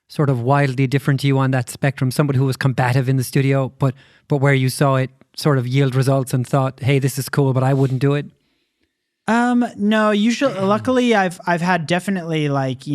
sort of wildly different to you on that spectrum? Somebody who was combative in the studio, but where you saw it sort of yield results and thought, hey, this is cool, but I wouldn't do it? No, usually, luckily I've had definitely like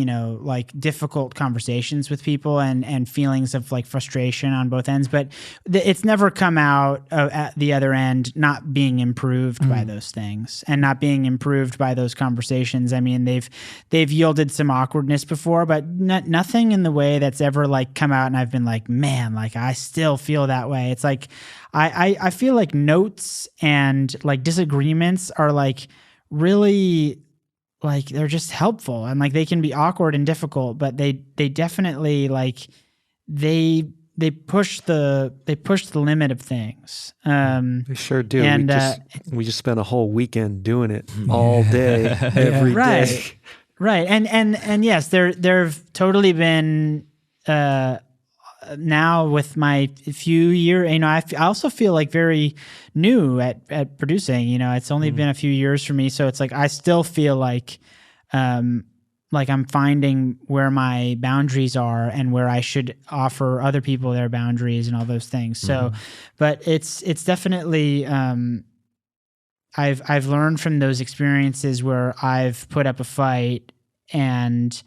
difficult conversations with people and feelings of like frustration on both ends, but it's never come out at the other end not being improved by those things and not being improved by those conversations. I mean, they've yielded some awkwardness before, but nothing in the way that's ever like come out and I've been like, man, like I still feel that way. It's like, I feel like notes and like disagreements are like, really, like, they're just helpful, and like they can be awkward and difficult, but they definitely like they push the limit of things. They sure do. And we just spent a whole weekend doing it all day, every day. Right. And yes, there've totally been now with my few year, I also feel like very new at producing. It's only been a few years for me, so it's like I still feel like I'm finding where my boundaries are and where I should offer other people their boundaries and all those things. So, but it's definitely I've learned from those experiences where I've put up a fight and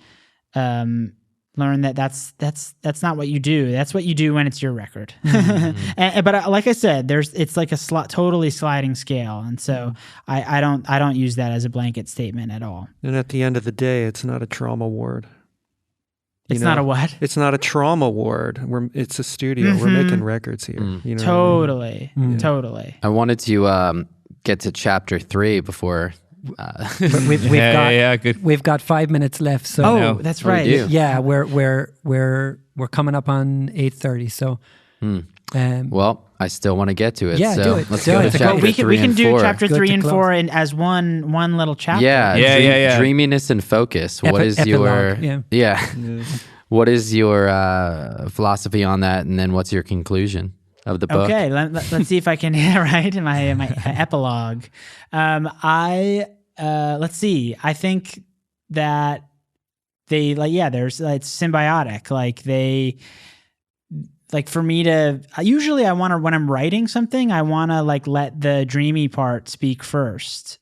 learn that that's not what you do. That's what you do when it's your record. But like I said, it's like a totally sliding scale, and so I don't use that as a blanket statement at all. And at the end of the day, it's not a trauma ward. It's not a what? It's not a trauma ward. It's a studio. We're making records here. You know Totally, what I mean? totally. I wanted to get to chapter 3 before. We've got 5 minutes left. So that's right. Yeah, we're coming up on 8:30. So, well, I still want to get to it. Yeah, so do it. Let's Do go it. to chapter 3 we can and do 4. chapter Good 3 to and close. 4 as one little chapter. Yeah. Dreaminess and focus. What is epilogue, your What is your philosophy on that, and then what's your conclusion of the book? Okay, let's see if I can in my epilogue. Let's see. I think that they there's it's symbiotic. For me to usually I want to, when I'm writing something, I want to let the dreamy part speak first,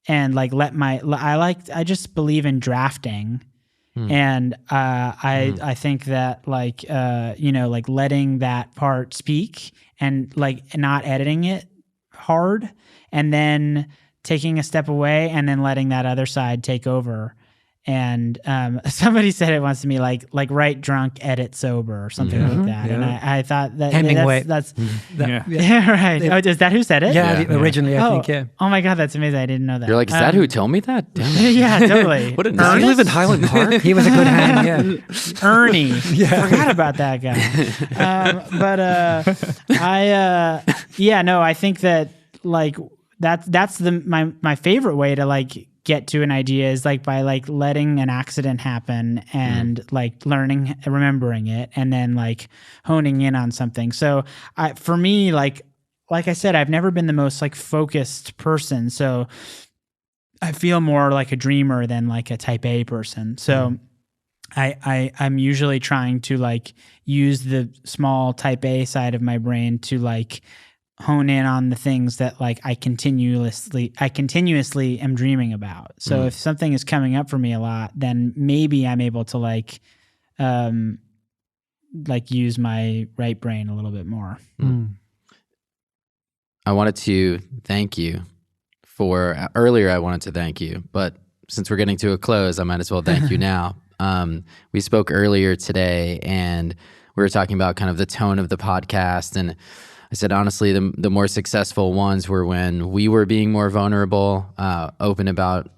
and I just believe in drafting. And I think that letting that part speak and not editing it hard, and then taking a step away and then letting that other side take over. And somebody said it once to me, write drunk, edit sober, or something like that. Yeah. And I thought that Hemingway. That's right. Oh, is that who said it? Yeah, originally I think. Yeah. Oh my God, that's amazing! I didn't know that. You're like, is that who told me that? Damn it. Yeah, totally. What a Does he live in Highland Park? He was a good hand. Yeah. Ernie. Forgot about that guy. I think that that's my favorite way to get to an idea is by letting an accident happen and remembering it, and then honing in on something. So for me, like I said, I've never been the most focused person. So I feel more like a dreamer than a type A person. So I'm usually trying to use the small type A side of my brain to hone in on the things that I continuously am dreaming about. So if something is coming up for me a lot, then maybe I'm able to use my right brain a little bit more. I wanted to thank you earlier I wanted to thank you, but since we're getting to a close, I might as well thank you now. We spoke earlier today, and we were talking about kind of the tone of the podcast, and I said, honestly, the more successful ones were when we were being more vulnerable, open about,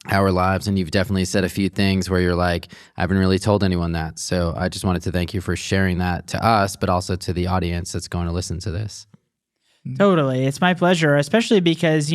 our lives. And you've definitely said a few things where you're like, I haven't really told anyone that. So I just wanted to thank you for sharing that to us, but also to the audience that's going to listen to this. Totally. It's my pleasure, especially because,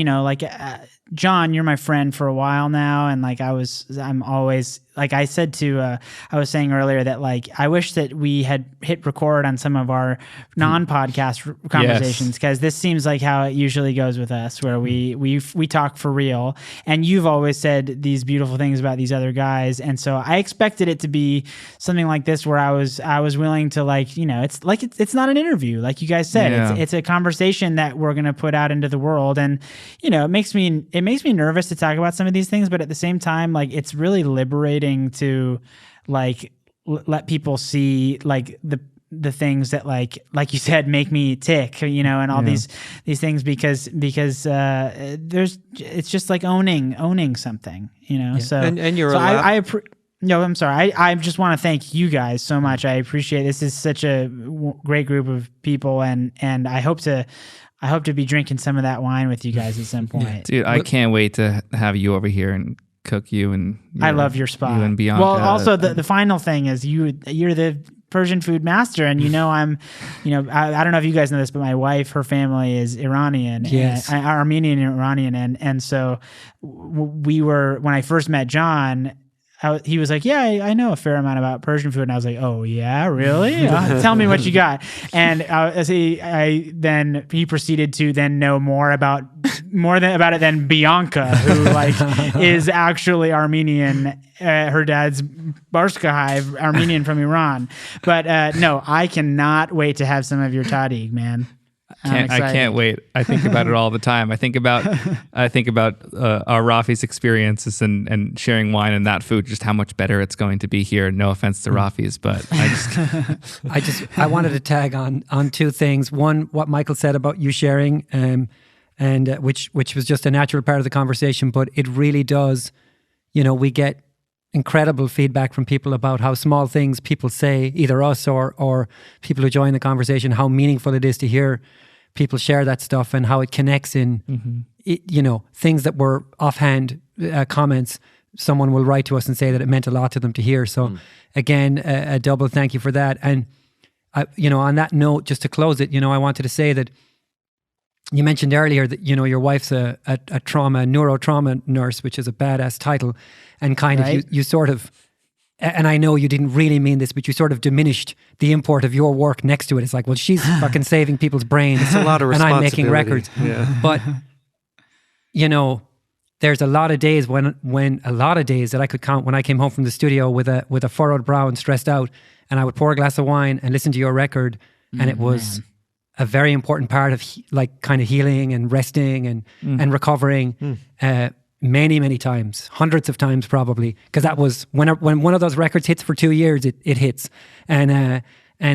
John, you're my friend for a while now. And I'm always, I said I was saying earlier that I wish that we had hit record on some of our non-podcast conversations, because this seems like how it usually goes with us, where we talk for real. And you've always said these beautiful things about these other guys. And so I expected it to be something like this, where I was willing to it's not an interview. Like you guys said, it's a conversation that we're going to put out into the world. And, it makes me nervous to talk about some of these things, but at the same time, it's really liberating to let people see the things that like you said make me tick, and all these things, because it's just owning something, so and you're I'm sorry. I just want to thank you guys so much. I appreciate this. Is such a great group of people, and I hope to be drinking some of that wine with you guys at some point. Dude, I can't wait to have you over here and cook you. And I love your spot. You and Bianca. Well, also the final thing is you're the Persian food master, and I don't know if you guys know this, but my wife, her family is Iranian, Armenian and Iranian, and so when I first met John, he was like, yeah, I know a fair amount about Persian food. And I was like, oh yeah, really? Tell me what you got. And he proceeded to then know more about it than Bianca, who is actually Armenian. Her dad's Barskahai, Armenian from Iran. But no, I cannot wait to have some of your tadig, man. I can't wait. I think about it all the time. I think about our Rafi's experiences and sharing wine and that food, just how much better it's going to be here. No offense to Rafi's, but I wanted to tag on two things. One, what Michael said about you sharing, and which was just a natural part of the conversation, but it really does. We get incredible feedback from people about how small things people say, either us or people who join the conversation, how meaningful it is to hear people share that stuff and how it connects in, things that were offhand comments. Someone will write to us and say that it meant a lot to them to hear. So again, a double thank you for that. And, on that note, just to close it, I wanted to say that you mentioned earlier that, your wife's a neurotrauma nurse, which is a badass title. And kind of, you sort of, and I know you didn't really mean this, but you sort of diminished the import of your work next to it. It's like, well, she's fucking saving people's brains. It's a lot of responsibility. And I'm making records. Yeah. But, there's a lot of days that I could count when I came home from the studio with a furrowed brow and stressed out, and I would pour a glass of wine and listen to your record, and it was a very important part of kind of healing and resting and recovering. Many, many times, hundreds of times probably, because that was when one of those records hits for 2 years, it hits, and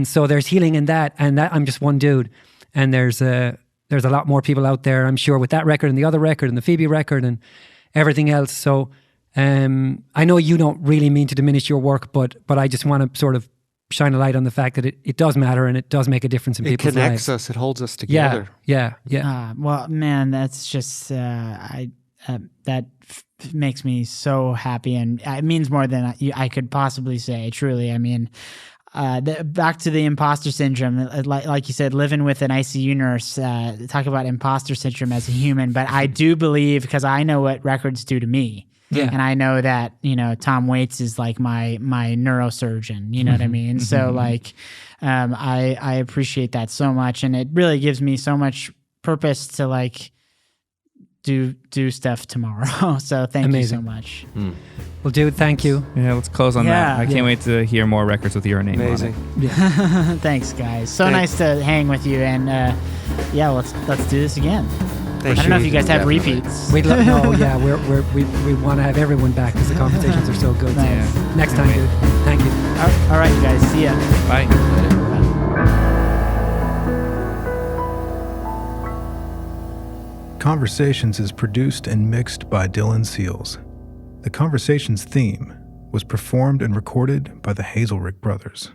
so there's healing in that, and that I'm just one dude, and there's a lot more people out there, I'm sure, with that record and the other record and the Phoebe record and everything else. So I know you don't really mean to diminish your work, but I just want to sort of shine a light on the fact that it does matter and it does make a difference in people's lives. It connects us. It holds us together. Yeah. Well, man, that's just that makes me so happy, and it means more than I could possibly say. Truly, I mean, back to the imposter syndrome. Like you said, living with an ICU nurse. Talk about imposter syndrome as a human, but I do believe, because I know what records do to me. Yeah. And I know that, Tom Waits is like my neurosurgeon, you know what I mean? So I appreciate that so much. And it really gives me so much purpose to do stuff tomorrow. So thank you so much. Well, dude, thank you. Yeah, let's close on that. I can't wait to hear more records with your name on it. Yeah. Thanks, guys. So nice to hang with you. And let's do this again. I don't know if you guys have repeats. We want to have everyone back because the conversations are so good. Nice. So next time, dude. Thank you. All right, you guys. See ya. Bye. Conversations is produced and mixed by Dylan Seals. The Conversations theme was performed and recorded by the Hazelrigg brothers.